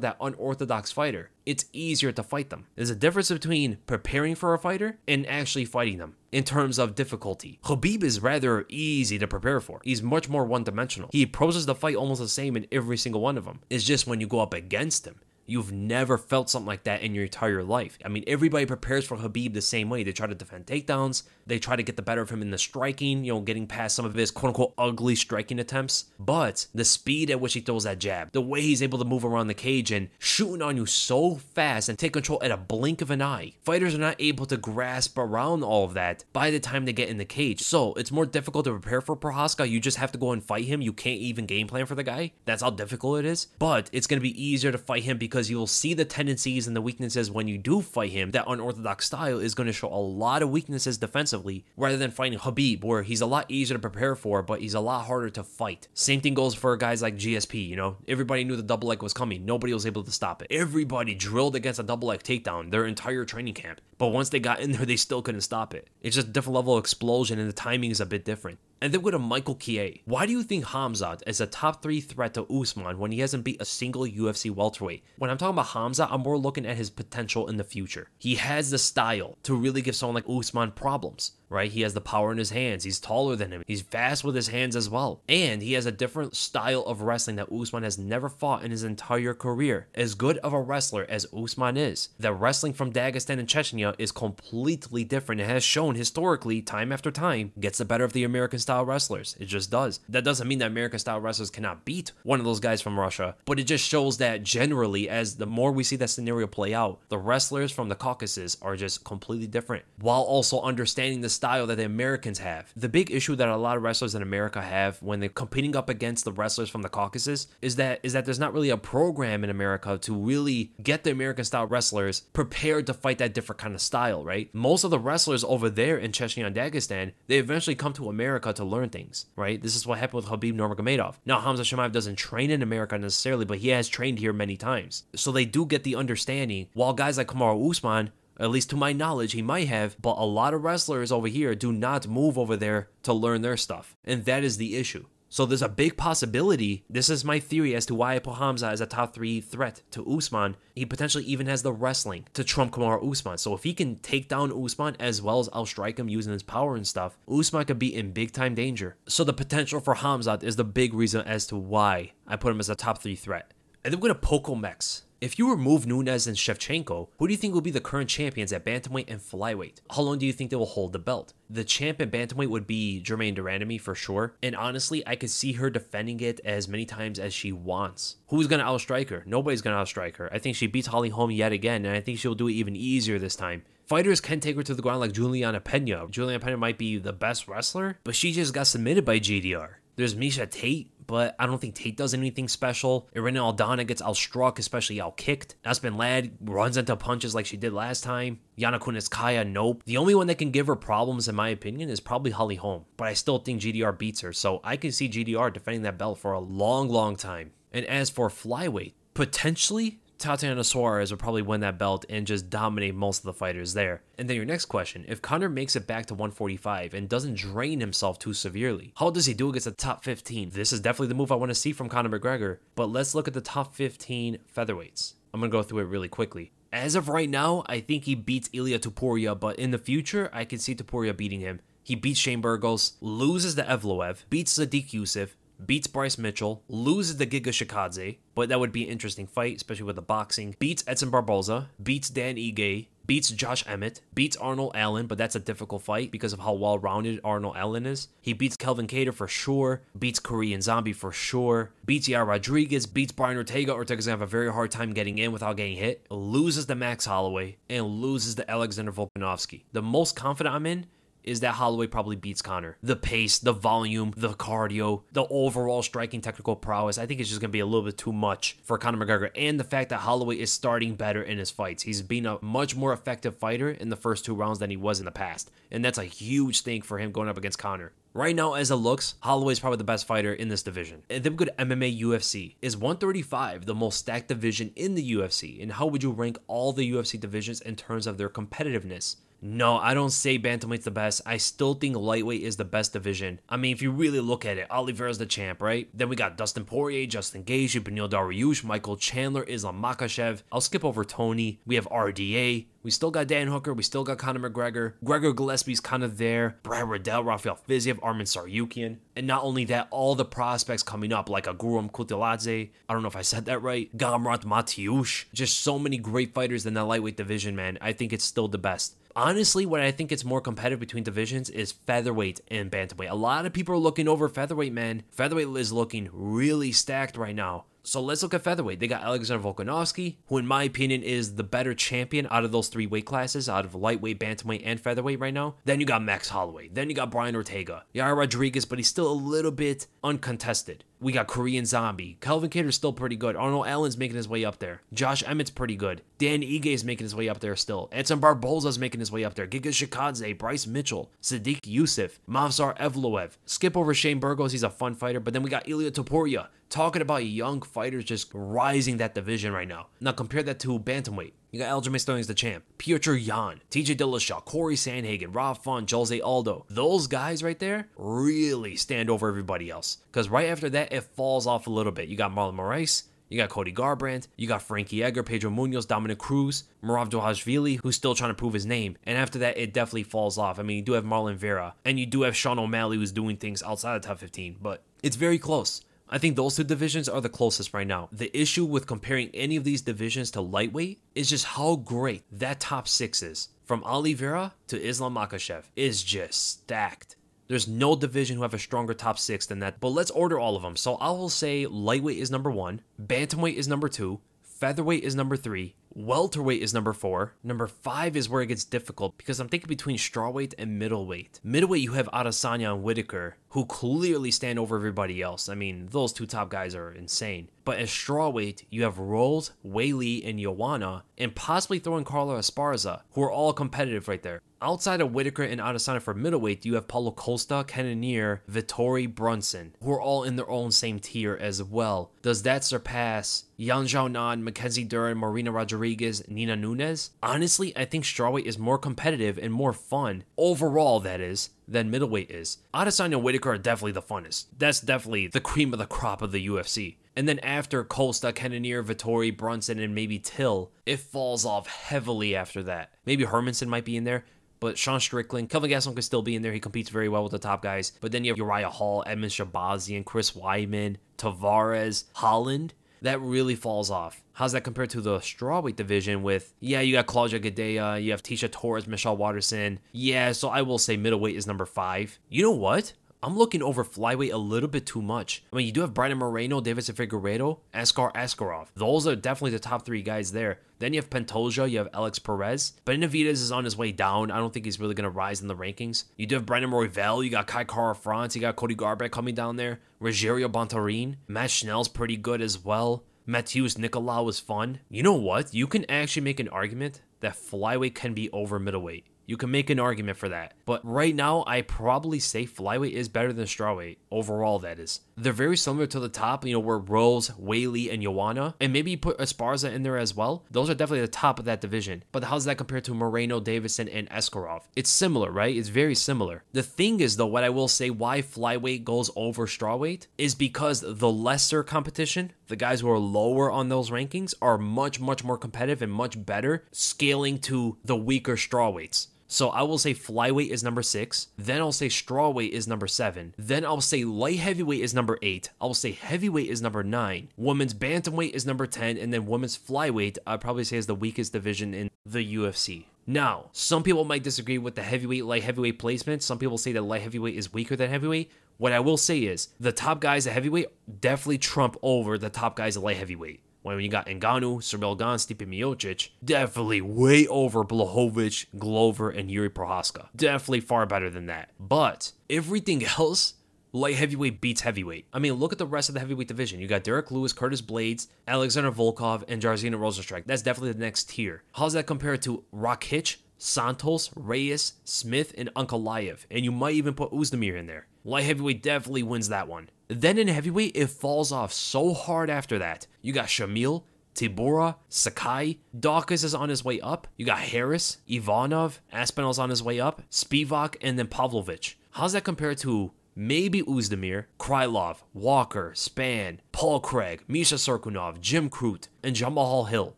S1: that unorthodox fighter, it's easier to fight them. There's a difference between preparing for a fighter and actually fighting them in terms of difficulty. Khabib is rather easy to prepare for. He's much more one-dimensional. He approaches the fight almost the same in every single one of them. It's just when you go up against him, you've never felt something like that in your entire life. I mean, everybody prepares for Khabib the same way. They try to defend takedowns. They try to get the better of him in the striking, getting past some of his quote-unquote ugly striking attempts. But the speed at which he throws that jab, the way he's able to move around the cage and shooting on you so fast and take control at a blink of an eye. Fighters are not able to grasp around all of that by the time they get in the cage. So it's more difficult to prepare for Prochazka. You just have to go and fight him. You can't even game plan for the guy. That's how difficult it is. But it's going to be easier to fight him because you'll see the tendencies and the weaknesses when you do fight him. That unorthodox style is going to show a lot of weaknesses defensively, rather than fighting Khabib, where he's a lot easier to prepare for, but he's a lot harder to fight. Same thing goes for guys like GSP, Everybody knew the double leg was coming. Nobody was able to stop it. Everybody drilled against a double leg takedown their entire training camp. But once they got in there, they still couldn't stop it. It's just a different level of explosion, and the timing is a bit different. And then we go to Michael Kie. Why do you think Khamzat is a top 3 threat to Usman when he hasn't beat a single UFC welterweight? When I'm talking about Khamzat, I'm more looking at his potential in the future. He has the style to really give someone like Usman problems, right? He has the power in his hands. He's taller than him. He's fast with his hands as well. And he has a different style of wrestling that Usman has never fought in his entire career. As good of a wrestler as Usman is, the wrestling from Dagestan and Chechnya is completely different. It has shown historically, time after time, gets the better of the American style wrestlers. It just does. That doesn't mean that American style wrestlers cannot beat one of those guys from Russia, but it just shows that generally, as the more we see that scenario play out, the wrestlers from the Caucasus are just completely different, while also understanding the style that the Americans have. The big issue that a lot of wrestlers in America have when they're competing up against the wrestlers from the Caucasus is that there's not really a program in America to really get the American style wrestlers prepared to fight that different kind of style, right? Most of the wrestlers over there in Chechnya and Dagestan, they eventually come to America to learn things, right? This is what happened with Khabib Nurmagomedov. Now, Khamzat Chimaev doesn't train in America necessarily, but he has trained here many times. So they do get the understanding, while guys like Kamaru Usman, at least to my knowledge, he might have, but a lot of wrestlers over here do not move over there to learn their stuff. And that is the issue. So there's a big possibility, this is my theory as to why I put Khamzat as a top 3 threat to Usman. He potentially even has the wrestling to trump Kamaru Usman. So if he can take down Usman as well as outstrike him using his power and stuff, Usman could be in big time danger. So the potential for Khamzat is the big reason as to why I put him as a top 3 threat. And then we're going to Poco Mex. If you remove Nunes and Shevchenko, who do you think will be the current champions at bantamweight and flyweight? How long do you think they will hold the belt? The champ at bantamweight would be Germaine de Randamie for sure, and honestly, I could see her defending it as many times as she wants. Who's going to outstrike her? Nobody's going to outstrike her. I think she beats Holly Holm yet again, and I think she'll do it even easier this time. Fighters can take her to the ground like Juliana Pena. Juliana Pena might be the best wrestler, but she just got submitted by GDR. There's Miesha Tate, but I don't think Tate does anything special. Irina Aldana gets outstruck, especially outkicked. Aspen Ladd runs into punches like she did last time. Yana Kunitskaya, nope. The only one that can give her problems, in my opinion, is probably Holly Holm, but I still think GDR beats her, so I can see GDR defending that belt for a long, long time. And as for flyweight, potentially Tatiana Suarez will probably win that belt and just dominate most of the fighters there. And then your next question, if Conor makes it back to 145 and doesn't drain himself too severely, how does he do against the top 15? This is definitely the move I want to see from Conor McGregor, but let's look at the top 15 featherweights. I'm going to go through it really quickly. As of right now, I think he beats Ilia Topuria, but in the future, I can see Topuria beating him. He beats Shane Burgos, loses to Evloev, beats Sadiq Youssef, beats Bryce Mitchell, loses to Giga Shikadze, but that would be an interesting fight, especially with the boxing, beats Edson Barboza, beats Dan Ige, beats Josh Emmett, beats Arnold Allen, but that's a difficult fight because of how well-rounded Arnold Allen is. He beats Kelvin Kattar for sure, beats Korean Zombie for sure, beats Yair Rodriguez, beats Brian Ortega. Ortega's gonna have a very hard time getting in without getting hit, loses to Max Holloway, and loses to Alexander Volkanovski. The most confident I'm in is that Holloway probably beats Conor. The pace, the volume, the cardio, the overall striking technical prowess, I think it's just going to be a little bit too much for Conor McGregor. And the fact that Holloway is starting better in his fights. He's been a much more effective fighter in the first 2 rounds than he was in the past. And that's a huge thing for him going up against Conor. Right now, as it looks, Holloway is probably the best fighter in this division. And then we go to MMA UFC. Is 135 the most stacked division in the UFC? And how would you rank all the UFC divisions in terms of their competitiveness? No, I don't say bantamweight's the best. I still think lightweight is the best division. I mean, if you really look at it, Oliveira's the champ, right? Then we got Dustin Poirier, Justin Gaethje, Beneil Dariush, Michael Chandler, Islam Makhachev. I'll skip over Tony. We have RDA. We still got Dan Hooker. We still got Conor McGregor. Gregor Gillespie's kind of there. Brad Riddell, Rafael Fiziev, Armin Saryukian. And not only that, all the prospects coming up, like a Guram Kutiladze. I don't know if I said that right. Gamrat Matiush. Just so many great fighters in that lightweight division, man. I think it's still the best. Honestly, what I think it's more competitive between divisions is featherweight and bantamweight. A lot of people are looking over featherweight, man. Featherweight is looking really stacked right now. So let's look at featherweight. They got Alexander Volkanovski, who in my opinion is the better champion out of those 3 weight classes, out of lightweight, bantamweight, and featherweight right now. Then you got Max Holloway. Then you got Brian Ortega. Yair Rodriguez, but he's still a little bit uncontested. We got Korean Zombie. Kelvin Kattar's still pretty good. Arnold Allen's making his way up there. Josh Emmett's pretty good. Dan Ige is making his way up there still. Edson Barboza's making his way up there. Giga Shikadze, Bryce Mitchell, Sadiq Youssef, Movsar Evloev. Skip over Shane Burgos, he's a fun fighter. But then we got Ilia Topuria. Talking about young fighters just rising that division right now. Now compare that to bantamweight. You got Aljamain Sterling's the champ. Petr Yan, TJ Dillashaw, Cory Sandhagen, Rob Font, Jose Aldo. Those guys right there really stand over everybody else. Because right after that, it falls off a little bit. You got Marlon Moraes. You got Cody Garbrandt, you got Frankie Edgar, Pedro Munoz, Dominick Cruz, Murav Dvalishvili, who's still trying to prove his name. And after that, it definitely falls off. I mean, you do have Marlon Vera, and you do have Sean O'Malley, who's doing things outside of top 15, but it's very close. I think those 2 divisions are the closest right now. The issue with comparing any of these divisions to lightweight is just how great that top 6 is. From Oliveira to Islam Makhachev is just stacked. There's no division who have a stronger top 6 than that. But let's order all of them. So I will say lightweight is number 1, bantamweight is number 2, featherweight is number 3, welterweight is number 4. Number 5 is where it gets difficult because I'm thinking between strawweight and middleweight. Middleweight, you have Adesanya and Whitaker, who clearly stand over everybody else. I mean, those 2 top guys are insane. But as strawweight, you have Rolls, Weili, and Joanna, and possibly throw in Carla Esparza, who are all competitive right there. Outside of Whitaker and Adesanya for middleweight, you have Paulo Costa, Cannonier, Vittori, Brunson, who are all in their own same tier as well. Does that surpass Yan Xiaonan, Mackenzie Dern, Marina Rodriguez, Nina Nunes? Honestly, I think strawweight is more competitive and more fun, overall that is, than middleweight is. Adesanya and Whitaker are definitely the funnest. That's definitely the cream of the crop of the UFC. And then after Costa, Cannonier, Vittori, Brunson, and maybe Till, it falls off heavily after that. Maybe Hermanson might be in there, but Sean Strickland, Kelvin Gastelum could still be in there. He competes very well with the top guys. But then you have Uriah Hall, Edmund Shabazian, Chris Weidman, Tavares, Holland. That really falls off. How's that compared to the strawweight division with, yeah, you got Claudia Gadelha, you have Tisha Torres, Michelle Watterson. Yeah, so I will say middleweight is number 5. You know what? I'm looking over flyweight a little bit too much. I mean, you do have Brandon Moreno, Davidson Figueiredo, Askar Askarov. Those are definitely the top 3 guys there. Then you have Pantoja, you have Alex Perez. Benavidez is on his way down. I don't think he's really going to rise in the rankings. You do have Brandon Royval, you got Kai Kara France, you got Cody Garbrandt coming down there. Rogerio Bontorin. Matt Schnell's pretty good as well. Matthews Nicolau is fun. You know what? You can actually make an argument that flyweight can be over middleweight. You can make an argument for that. But right now, I probably say flyweight is better than strawweight. Overall, that is. They're very similar to the top, you know, where Rose, Weili, and Joanna. And maybe you put Esparza in there as well. Those are definitely the top of that division. But how's that compared to Moreno, Davidson, and Askarov? It's similar, right? It's very similar. The thing is, though, what I will say why flyweight goes over strawweight is because the lesser competition, the guys who are lower on those rankings, are much, much more competitive and much better, scaling to the weaker strawweights. So I will say flyweight is number 6. Then I'll say strawweight is number 7. Then I'll say light heavyweight is number 8. I'll say heavyweight is number 9. Women's bantamweight is number 10. And then women's flyweight, I'd probably say is the weakest division in the UFC. Now, some people might disagree with the heavyweight, light heavyweight placement. Some people say that light heavyweight is weaker than heavyweight. What I will say is the top guys at heavyweight definitely trump over the top guys at light heavyweight. When you got Ngannou, Ciryl Gane, Stipe Miocic, definitely way over Blachowicz, Glover, and Yuri Prochazka. Definitely far better than that. But everything else, light heavyweight beats heavyweight. I mean, look at the rest of the heavyweight division. You got Derek Lewis, Curtis Blades, Alexander Volkov, and Jairzinho Rozenstruik. That's definitely the next tier. How's that compared to Rakhmonov, Santos, Reyes, Smith, and Ankalaev? And you might even put Uzdemir in there. Light heavyweight definitely wins that one. Then in heavyweight, it falls off so hard after that. You got Shamil, Tibura, Sakai, Dawkins is on his way up. You got Harris, Ivanov, Aspinall's on his way up, Spivak, and then Pavlovich. How's that compared to maybe Uzdemir, Krylov, Walker, Spann, Paul Craig, Misha Serkunov, Jim Crute, and Jamal Hill?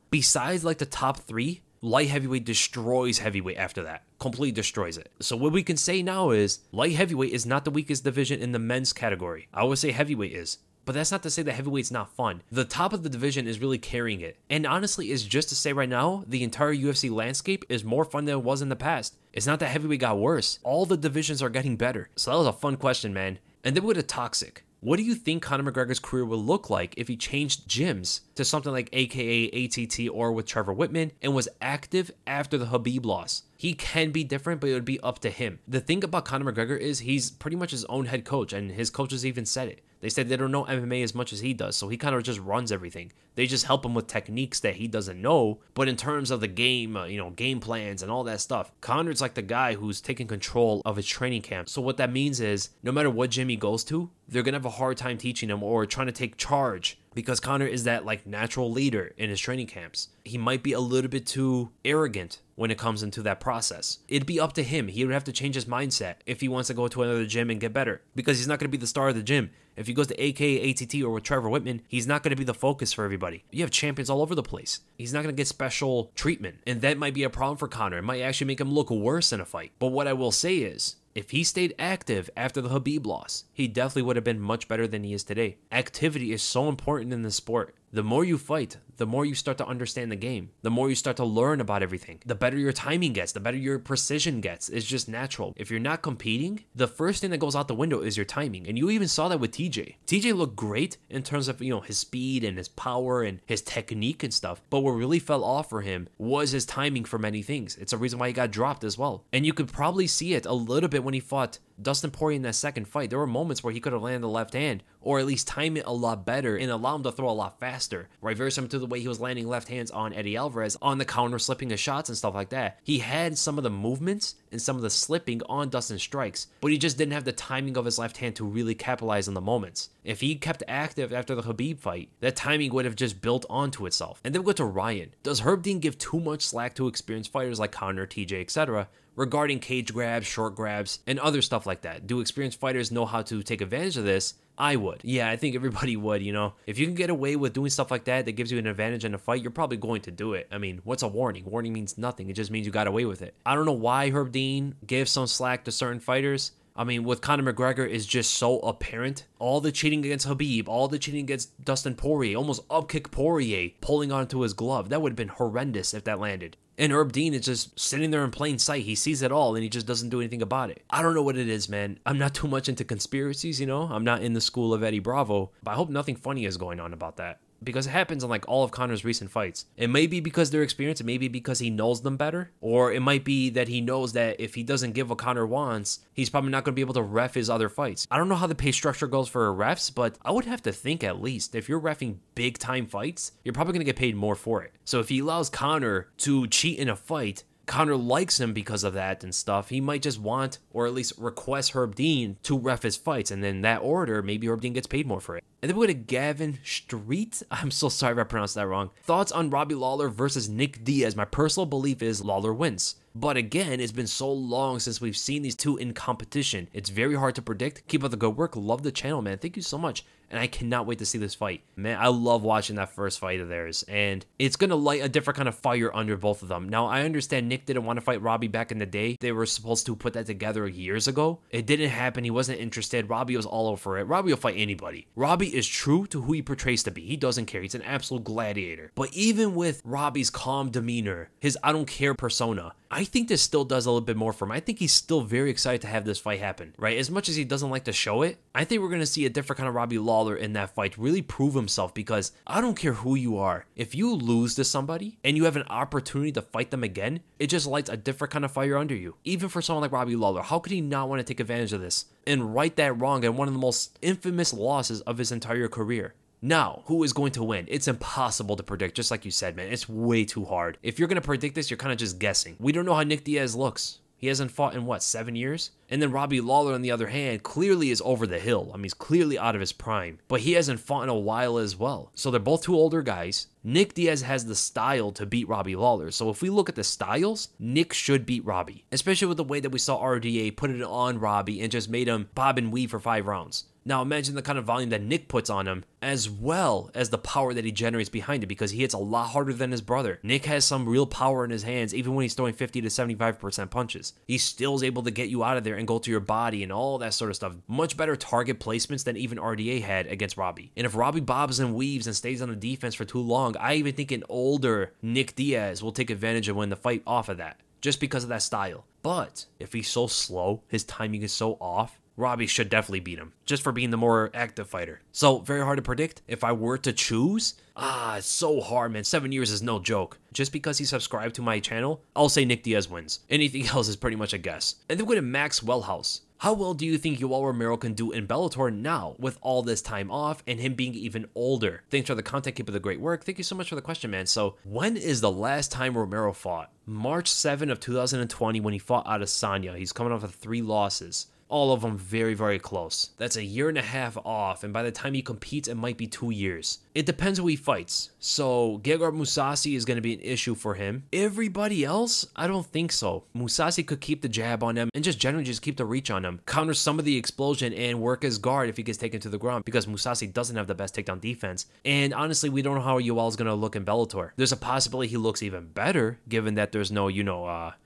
S1: Besides like the top 3, light heavyweight destroys heavyweight after that. Completely destroys it. So what we can say now is light heavyweight is not the weakest division in the men's category. I would say heavyweight is. But that's not to say that heavyweight's not fun. The top of the division is really carrying it. And honestly, it's just to say right now, the entire UFC landscape is more fun than it was in the past. It's not that heavyweight got worse. All the divisions are getting better. So that was a fun question, man. And then we go to toxic. What do you think Conor McGregor's career will look like if he changed gyms to something like AKA ATT or with Trevor Whitman and was active after the Khabib loss? He can be different, but it would be up to him. The thing about Conor McGregor is he's pretty much his own head coach, and his coaches even said it. They said they don't know MMA as much as he does, so he kind of just runs everything. They just help him with techniques that he doesn't know, but in terms of the game, game plans and all that stuff, Conor's like the guy who's taking control of his training camp. So what that means is, no matter what gym he goes to, they're going to have a hard time teaching him or trying to take charge, because Conor is that like natural leader in his training camps. He might be a little bit too arrogant when it comes into that process. It'd be up to him. He would have to change his mindset if he wants to go to another gym and get better, because he's not going to be the star of the gym. If he goes to AKA ATT or with Trevor Whitman, he's not going to be the focus for everybody. You have champions all over the place. He's not going to get special treatment, and that might be a problem for Conor. It might actually make him look worse in a fight. But what I will say is, if he stayed active after the Khabib loss, he definitely would have been much better than he is today. Activity is so important in this sport. The more you fight, the more you start to understand the game. The more you start to learn about everything. The better your timing gets, the better your precision gets. It's just natural. If you're not competing, the first thing that goes out the window is your timing. And you even saw that with TJ. TJ looked great in terms of, his speed and his power and his technique and stuff. But what really fell off for him was his timing for many things. It's a reason why he got dropped as well. And you could probably see it a little bit when he fought Dustin Poirier in that second fight. There were moments where he could have landed the left hand, or at least time it a lot better and allow him to throw a lot faster, right? Very similar to the way he was landing left hands on Eddie Alvarez on the counter, slipping his shots and stuff like that. He had some of the movements and some of the slipping on Dustin's strikes, but he just didn't have the timing of his left hand to really capitalize on the moments. If he kept active after the Khabib fight, that timing would have just built onto itself. And then we go to Ryan. Does Herb Dean give too much slack to experienced fighters like Conor, TJ, etc., regarding cage grabs, short grabs, and other stuff like that? Do experienced fighters know how to take advantage of this? I would. Yeah, I think everybody would, If you can get away with doing stuff like that gives you an advantage in a fight, you're probably going to do it. I mean, what's a warning? Warning means nothing. It just means you got away with it. I don't know why Herb Dean gives some slack to certain fighters. I mean, with Conor McGregor is just so apparent. All the cheating against Khabib, all the cheating against Dustin Poirier, almost upkick Poirier, pulling onto his glove. That would have been horrendous if that landed. And Herb Dean is just sitting there in plain sight. He sees it all and he just doesn't do anything about it. I don't know what it is, man. I'm not too much into conspiracies, I'm not in the school of Eddie Bravo, but I hope nothing funny is going on about that, because it happens in like all of Conor's recent fights. It may be because they're experienced, it may be because he knows them better, or it might be that he knows that if he doesn't give what Conor wants, he's probably not going to be able to ref his other fights. I don't know how the pay structure goes for refs, but I would have to think at least if you're reffing big time fights, you're probably going to get paid more for it. So if he allows Conor to cheat in a fight, Conor likes him because of that and stuff, he might just want, or at least request Herb Dean to ref his fights, and then that order, maybe Herb Dean gets paid more for it. And then we go to Gavin Street. I'm so sorry if I pronounced that wrong. Thoughts on Robbie Lawler versus Nick Diaz? My personal belief is Lawler wins. But again, it's been so long since we've seen these two in competition. It's very hard to predict. Keep up the good work. Love the channel, man. Thank you so much. and I cannot wait to see this fight. Man, I love watching that first fight of theirs, and it's going to light a different kind of fire under both of them. Now, I understand Nick didn't want to fight Robbie back in the day. They were supposed to put that together years ago. It didn't happen. He wasn't interested. Robbie was all over it. Robbie will fight anybody. Robbie is true to who he portrays to be. He doesn't care. He's an absolute gladiator. But even with Robbie's calm demeanor, his I don't care persona, I think this still does a little bit more for him. I think he's still very excited to have this fight happen, right? As much as he doesn't like to show it, I think we're going to see a different kind of Robbie Lawler in that fight really prove himself, because I don't care who you are. If you lose to somebody and you have an opportunity to fight them again, it just lights a different kind of fire under you. Even for someone like Robbie Lawler, how could he not want to take advantage of this and right that wrong in one of the most infamous losses of his entire career? Now, who is going to win? It's impossible to predict, just like you said, man. It's way too hard. If you're going to predict this, you're kind of just guessing. We don't know how Nick Diaz looks. He hasn't fought in, 7 years? And then Robbie Lawler, on the other hand, clearly is over the hill. I mean, he's clearly out of his prime. But he hasn't fought in a while as well. So they're both two older guys. Nick Diaz has the style to beat Robbie Lawler. So if we look at the styles, Nick should beat Robbie. Especially with the way that we saw RDA put it on Robbie and just made him bob and weave for 5 rounds. Now imagine the kind of volume that Nick puts on him, as well as the power that he generates behind it, because he hits a lot harder than his brother. Nick has some real power in his hands, even when he's throwing 50 to 75% punches. He still is able to get you out of there and go to your body and all that sort of stuff. Much better target placements than even RDA had against Robbie. And if Robbie bobs and weaves and stays on the defense for too long, I even think an older Nick Diaz will take advantage and win the fight off of that, just because of that style. But if he's so slow, his timing is so off, Robbie should definitely beat him, just for being the more active fighter. So, very hard to predict. If I were to choose, it's so hard, man. 7 years is no joke. Just because he subscribed to my channel, I'll say Nick Diaz wins. Anything else is pretty much a guess. And then we go to Max Wellhouse. How well do you think Yoel Romero can do in Bellator now, with all this time off and him being even older? Thanks for the content, keep up the great work. Thank you so much for the question, man. So, when is the last time Romero fought? March 7 of 2020 when he fought Adesanya. He's coming off of 3 losses. All of them very, very close. That's a year and a half off, and by the time he competes, it might be 2 years. It depends who he fights. So, Gegard Mousasi is going to be an issue for him. Everybody else? I don't think so. Mousasi could keep the jab on him and just generally just keep the reach on him. Counter some of the explosion and work his guard if he gets taken to the ground, because Mousasi doesn't have the best takedown defense. And honestly, we don't know how Yoel is going to look in Bellator. There's a possibility he looks even better, given that there's no,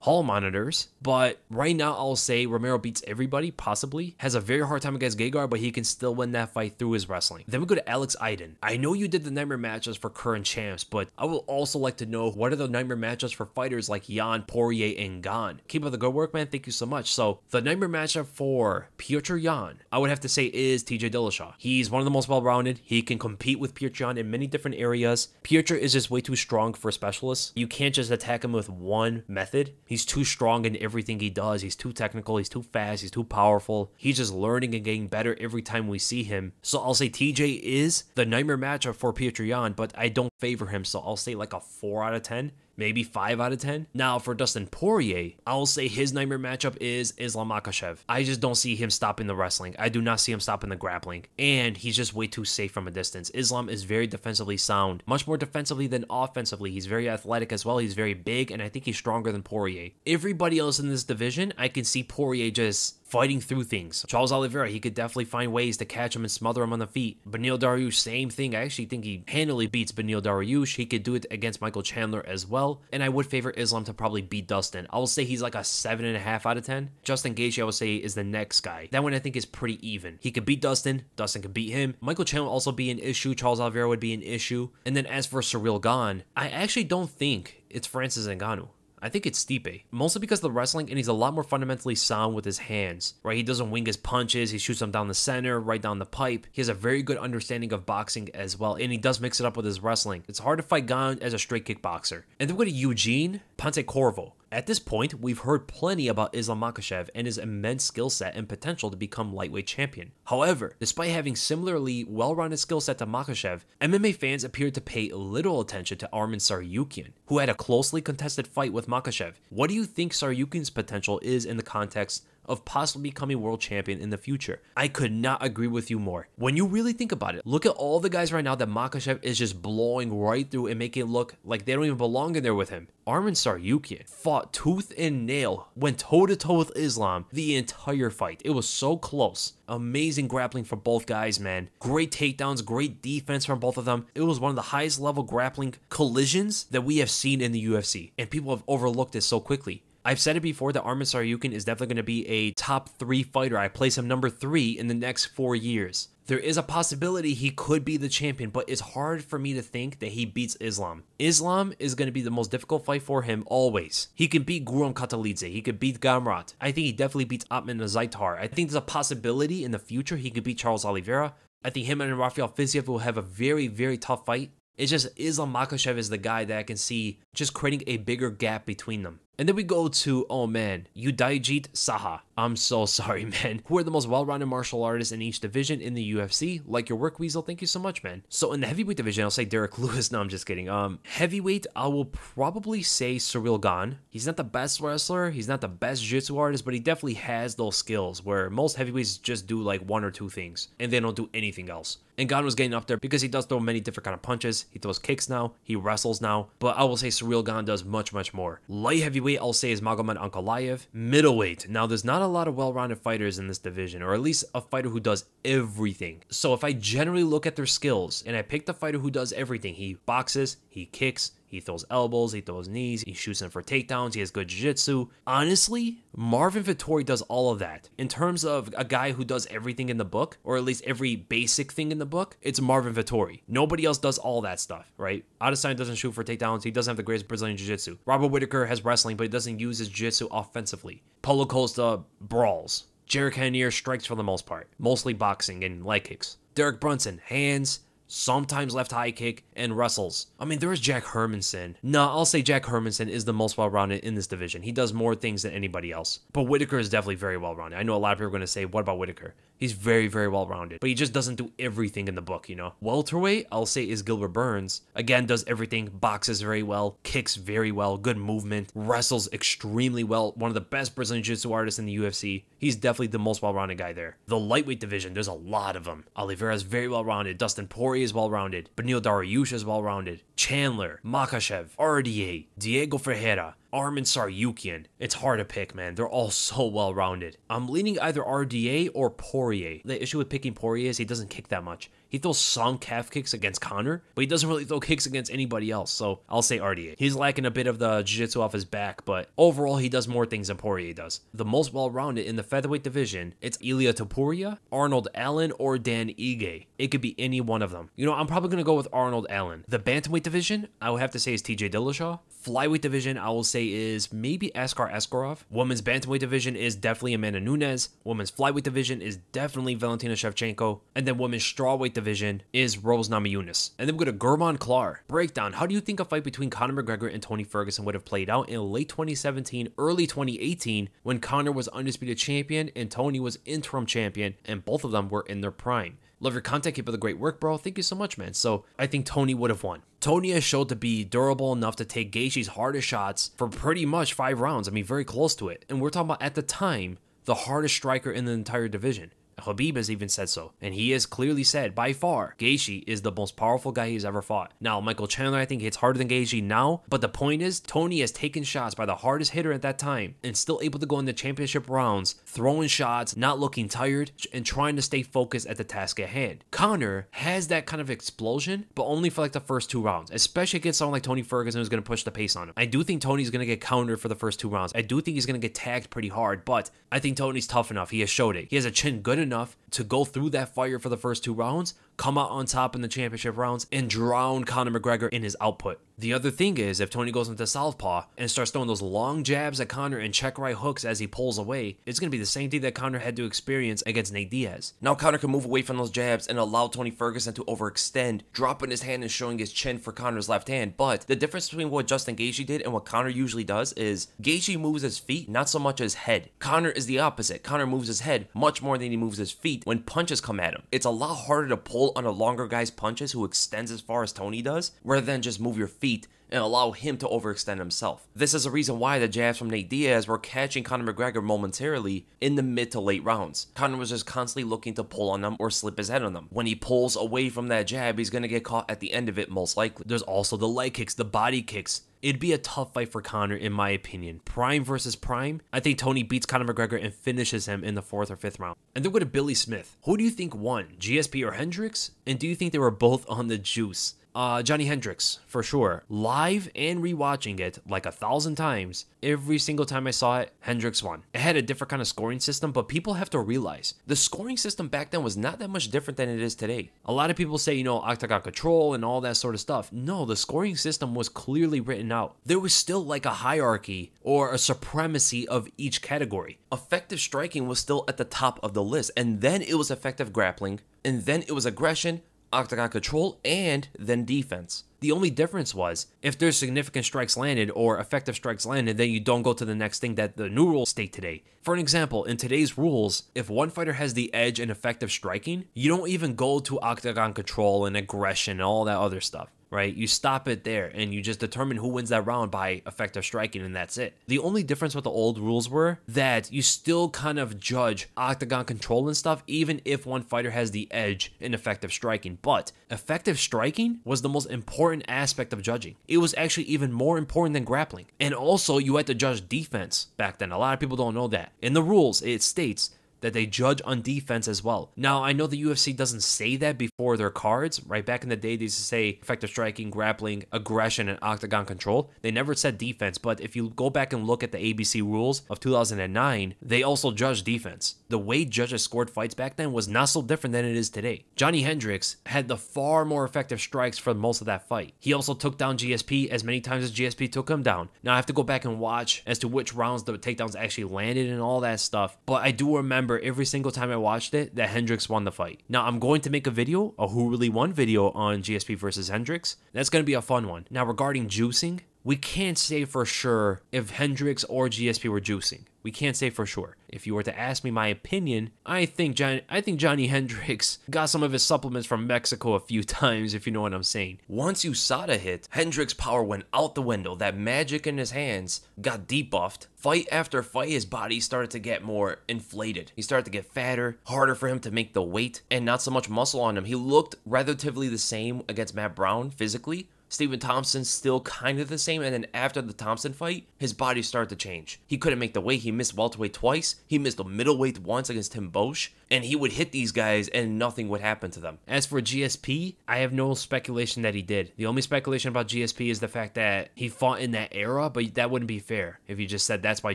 S1: hall monitors. But right now, I'll say Romero beats everybody, possibly. Has a very hard time against Gegard, but he can still win that fight through his wrestling. Then we go to Alex Iden. I know you did the nightmare matchups for current champs, but I would also like to know, what are the nightmare matchups for fighters like Jan, Poirier, and Gane? Keep up the good work, man. Thank you so much. So, the nightmare matchup for Petr Yan, I would have to say, is TJ Dillashaw. He's one of the most well-rounded. He can compete with Petr Yan in many different areas. Petr is just way too strong for specialists. You can't just attack him with one method. He's too strong in everything he does. He's too technical. He's too fast. He's too powerful. He's just learning and getting better every time we see him. So I'll say TJ is the nightmare matchup for Petr Yan, but I don't favor him, so I'll say like a 4 out of 10. Maybe 5 out of 10. Now, for Dustin Poirier, I'll say his nightmare matchup is Islam Makhachev. I just don't see him stopping the wrestling. I do not see him stopping the grappling. And he's just way too safe from a distance. Islam is very defensively sound. Much more defensively than offensively. He's very athletic as well. He's very big, and I think he's stronger than Poirier. Everybody else in this division, I can see Poirier just fighting through things. Charles Oliveira, he could definitely find ways to catch him and smother him on the feet. Beneil Dariush, same thing. I actually think he handily beats Beneil Dariush. He could do it against Michael Chandler as well. And I would favor Islam to probably beat Dustin. I will say he's like a 7.5 out of 10. Justin Gaethje, I would say, is the next guy. That one I think is pretty even. He could beat Dustin. Dustin could beat him. Michael Chandler will also be an issue. Charles Oliveira would be an issue. And then as for Ciryl Gane, I actually don't think it's Francis Ngannou. I think it's Stipe, mostly because of the wrestling, and he's a lot more fundamentally sound with his hands, right? He doesn't wing his punches, he shoots them down the center, right down the pipe. He has a very good understanding of boxing as well, and he does mix it up with his wrestling. It's hard to fight Gane as a straight kickboxer. And then we go to Eugene Pontecorvo. At this point, we've heard plenty about Islam Makhachev and his immense skill set and potential to become lightweight champion. However, despite having similarly well-rounded skill set to Makhachev, MMA fans appeared to pay little attention to Arman Tsarukyan, who had a closely contested fight with Makhachev. What do you think Tsarukyan's potential is in the context of possibly becoming world champion in the future. I could not agree with you more. When you really think about it, look at all the guys right now that Makhachev is just blowing right through and making it look like they don't even belong in there with him. Arman Tsarukyan fought tooth and nail, went toe-to-toe with Islam the entire fight. It was so close. Amazing grappling from both guys, man. Great takedowns, great defense from both of them. It was one of the highest level grappling collisions that we have seen in the UFC, and people have overlooked it so quickly. I've said it before that Arman Tsarukyan is definitely going to be a top 3 fighter. I place him number 3 in the next 4 years. There is a possibility he could be the champion, but it's hard for me to think that he beats Islam. Islam is going to be the most difficult fight for him always. He can beat Guram Katolikidze. He could beat Gamrot. I think he definitely beats Atman Zaitar. I think there's a possibility in the future he could beat Charles Oliveira. I think him and Rafael Fiziev will have a very, very tough fight. It's just Islam Makhachev is the guy that I can see just creating a bigger gap between them. And then we go to, oh man, Udajit Saha. I'm so sorry, man. Who are the most well-rounded martial artists in each division in the UFC? Like your work, Weasel. Thank you so much, man. So in the heavyweight division, I'll say Derek Lewis. No, I'm just kidding. Heavyweight, I will probably say Ciryl Gane. He's not the best wrestler. He's not the best jiu-jitsu artist, but he definitely has those skills where most heavyweights just do like 1 or 2 things and they don't do anything else. And Gane was getting up there because he does throw many different kind of punches. He throws kicks now. He wrestles now. But I will say Ciryl Gane does much, much more. Light heavyweight, I'll say is Magomed Ankalaev. Middleweight. Now, there's not a lot of well-rounded fighters in this division, or at least a fighter who does everything. So if I generally look at their skills and I pick the fighter who does everything, he boxes, he kicks, he throws elbows, he throws knees, he shoots in for takedowns, he has good jiu-jitsu. Honestly, Marvin Vettori does all of that. In terms of a guy who does everything in the book, or at least every basic thing in the book, it's Marvin Vettori. Nobody else does all that stuff, right? Adesanya doesn't shoot for takedowns, he doesn't have the greatest Brazilian jiu-jitsu. Robert Whittaker has wrestling, but he doesn't use his jiu-jitsu offensively. Paulo Costa brawls. Jared Cannonier strikes for the most part, mostly boxing and leg kicks. Derek Brunson, hands, sometimes left high kick, and wrestles. I mean, there is Jack Hermanson. No, I'll say Jack Hermanson is the most well-rounded in this division. He does more things than anybody else. But Whittaker is definitely very well-rounded. I know a lot of people are going to say, what about Whittaker? He's very, very well-rounded, but he just doesn't do everything in the book, you know? Welterweight, I'll say, is Gilbert Burns. Again, does everything, boxes very well, kicks very well, good movement, wrestles extremely well, one of the best Brazilian Jiu-Jitsu artists in the UFC. He's definitely the most well-rounded guy there. The lightweight division, there's a lot of them. Oliveira is very well-rounded. Dustin Poirier is well-rounded. Benil Dariush is well-rounded. Chandler, Makhachev, RDA, Diego Ferreira, Arman Tsarukyan. It's hard to pick, man. They're all so well-rounded. I'm leaning either RDA or Poirier. The issue with picking Poirier is he doesn't kick that much. He throws some calf kicks against Conor, but he doesn't really throw kicks against anybody else, so I'll say RDA. He's lacking a bit of the jiu-jitsu off his back, but overall, he does more things than Poirier does. The most well-rounded in the featherweight division, it's Ilia Topuria, Arnold Allen, or Dan Ige. It could be any one of them. You know, I'm probably going to go with Arnold Allen. The bantamweight division, I would have to say is TJ Dillashaw. Flyweight division, I will say is maybe Askar Askarov. Women's bantamweight division is definitely Amanda Nunes. Women's flyweight division is definitely Valentina Shevchenko. And then women's strawweight division is Rose Namajunas. And then we go to Germán Klar. Breakdown. How do you think a fight between Conor McGregor and Tony Ferguson would have played out in late 2017, early 2018, when Conor was undisputed champion and Tony was interim champion, and both of them were in their prime? Love your content. Keep up the great work, bro. Thank you so much, man. So I think Tony would have won. Tony has showed to be durable enough to take Gaethje's hardest shots for pretty much 5 rounds. I mean, very close to it. And we're talking about, at the time, the hardest striker in the entire division. Khabib has even said so, and he has clearly said, by far, Gaethje is the most powerful guy he's ever fought. Now, Michael Chandler, I think, hits harder than Gaethje now, but the point is, Tony has taken shots by the hardest hitter at that time, and still able to go in the championship rounds, throwing shots, not looking tired, and trying to stay focused at the task at hand. Conor has that kind of explosion, but only for like the first 2 rounds, especially against someone like Tony Ferguson who's going to push the pace on him. I do think Tony's going to get countered for the first 2 rounds. I do think he's going to get tagged pretty hard, but I think Tony's tough enough. He has showed it. He has a chin good enough to go through that fire for the first 2 rounds, come out on top in the championship rounds, and drown Conor McGregor in his output. The other thing is, if Tony goes into southpaw and starts throwing those long jabs at Conor and check right hooks as he pulls away, it's going to be the same thing that Conor had to experience against Nate Diaz. Now Conor can move away from those jabs and allow Tony Ferguson to overextend, dropping his hand and showing his chin for Conor's left hand. But the difference between what Justin Gaethje did and what Conor usually does is Gaethje moves his feet, not so much his head. Conor is the opposite. Conor moves his head much more than he moves his feet when punches come at him. It's a lot harder to pull on a longer guy's punches who extends as far as Tony does, rather than just move your feet and allow him to overextend himself. This is a reason why the jabs from Nate Diaz were catching Conor McGregor momentarily in the mid to late rounds. Conor was just constantly looking to pull on them or slip his head on them. When he pulls away from that jab, he's going to get caught at the end of it most likely. There's also the leg kicks, the body kicks. It'd be a tough fight for Conor, in my opinion. Prime versus prime. I think Tony beats Conor McGregor and finishes him in the 4th or 5th round. And then with a Billy Smith. Who do you think won, GSP or Hendricks? And do you think they were both on the juice? Johny Hendricks, for sure. Live and rewatching it like 1,000 times, every single time I saw it, Hendricks won. It had a different kind of scoring system, but people have to realize the scoring system back then was not that much different than it is today. A lot of people say, octagon control and all that sort of stuff. No, the scoring system was clearly written out. There was still like a hierarchy or a supremacy of each category. Effective striking was still at the top of the list, and then it was effective grappling, and then it was aggression, octagon control, and then defense. The only difference was if there's significant strikes landed or effective strikes landed, then you don't go to the next thing that the new rules state today. For an example, in today's rules, if one fighter has the edge in effective striking, you don't even go to octagon control and aggression and all that other stuff. Right? You stop it there and you just determine who wins that round by effective striking, and that's it. The only difference with the old rules were that you still kind of judge octagon control and stuff even if one fighter has the edge in effective striking. But effective striking was the most important aspect of judging. It was actually even more important than grappling. And also you had to judge defense back then. A lot of people don't know that. In the rules, it states that they judge on defense as well. Now, I know the UFC doesn't say that before their cards, right? Back in the day, they used to say effective striking, grappling, aggression, and octagon control. They never said defense, but if you go back and look at the ABC rules of 2009, they also judged defense. The way judges scored fights back then was not so different than it is today. Johny Hendricks had the far more effective strikes for most of that fight. He also took down GSP as many times as GSP took him down. Now, I have to go back and watch as to which rounds the takedowns actually landed and all that stuff, but I do remember every single time I watched it that Hendricks won the fight. Now, I'm going to make a video, a who really won video on GSP versus Hendricks. That's going to be a fun one. Now, regarding juicing, we can't say for sure if Hendricks or GSP were juicing. We can't say for sure. If you were to ask me my opinion, I think Johny Hendricks got some of his supplements from Mexico a few times, if you know what I'm saying. Once USADA hit, Hendricks' power went out the window. That magic in his hands got debuffed. Fight after fight, his body started to get more inflated. He started to get fatter, harder for him to make the weight, and not so much muscle on him. He looked relatively the same against Matt Brown physically. Stephen Thompson's still kind of the same, and then after the Thompson fight, his body started to change. He couldn't make the weight. He missed welterweight twice. He missed the middleweight once against Tim Bosch, and he would hit these guys and nothing would happen to them. As for GSP, I have no speculation that he did. The only speculation about GSP is the fact that he fought in that era, but that wouldn't be fair if you just said that's why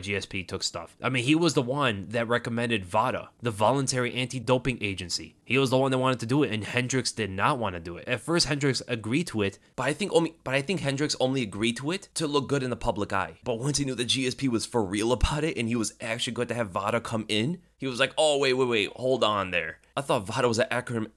S1: GSP took stuff. I mean, he was the one that recommended VADA, the Voluntary Anti-Doping Agency. He was the one that wanted to do it, and Hendricks did not want to do it. At first, Hendricks agreed to it, but I think Hendricks only agreed to it to look good in the public eye. But once he knew that GSP was for real about it and he was actually going to have VADA come in, he was like, oh, wait, hold on there. I thought VADA was an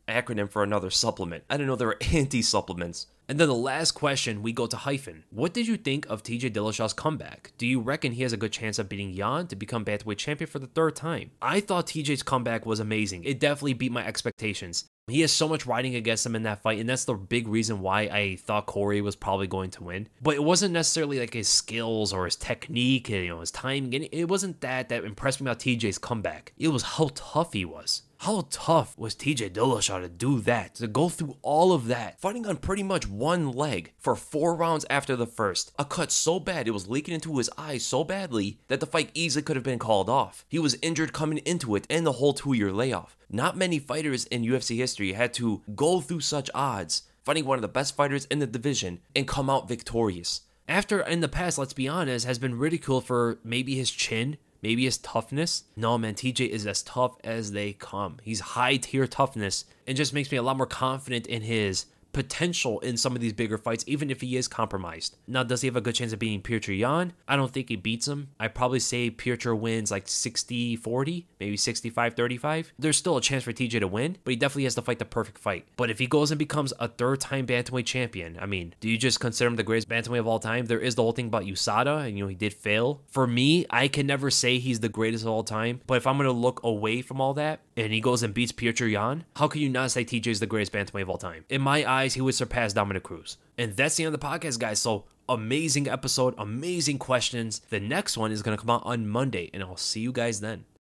S1: acronym for another supplement. I didn't know there were anti-supplements. And then the last question, we go to Hyphen. What did you think of TJ Dillashaw's comeback? Do you reckon he has a good chance of beating Jan to become bantamweight champion for the 3rd time? I thought TJ's comeback was amazing. It definitely beat my expectations. He has so much riding against him in that fight, and that's the big reason why I thought Cory was probably going to win. But it wasn't necessarily like his skills or his technique, his timing. It wasn't that impressed me about TJ's comeback. It was how tough he was. How tough was TJ Dillashaw to do that, to go through all of that, fighting on pretty much one leg for 4 rounds after the first. A cut so bad, it was leaking into his eyes so badly that the fight easily could have been called off. He was injured coming into it and the whole 2-year layoff. Not many fighters in UFC history had to go through such odds, fighting one of the best fighters in the division and come out victorious. After, in the past, let's be honest, has been ridiculed for maybe his chin, maybe his toughness. No, man, TJ is as tough as they come. He's high-tier toughness and just makes me a lot more confident in his potential in some of these bigger fights, even if he is compromised. Now, does he have a good chance of beating Petr Yan? I don't think he beats him. I'd probably say Petr wins like 60-40, maybe 65-35. There's still a chance for TJ to win, but he definitely has to fight the perfect fight. But if he goes and becomes a 3rd-time bantamweight champion, I mean, do you just consider him the greatest bantamweight of all time? There is the whole thing about USADA, and he did fail. For me, I can never say he's the greatest of all time, but if I'm going to look away from all that, and he goes and beats Petr Yan, how can you not say TJ is the greatest bantamweight of all time? In my eyes, he would surpass Dominick Cruz. And that's the end of the podcast, guys. So Amazing episode, amazing questions. The next one is going to come out on Monday, and I'll see you guys then.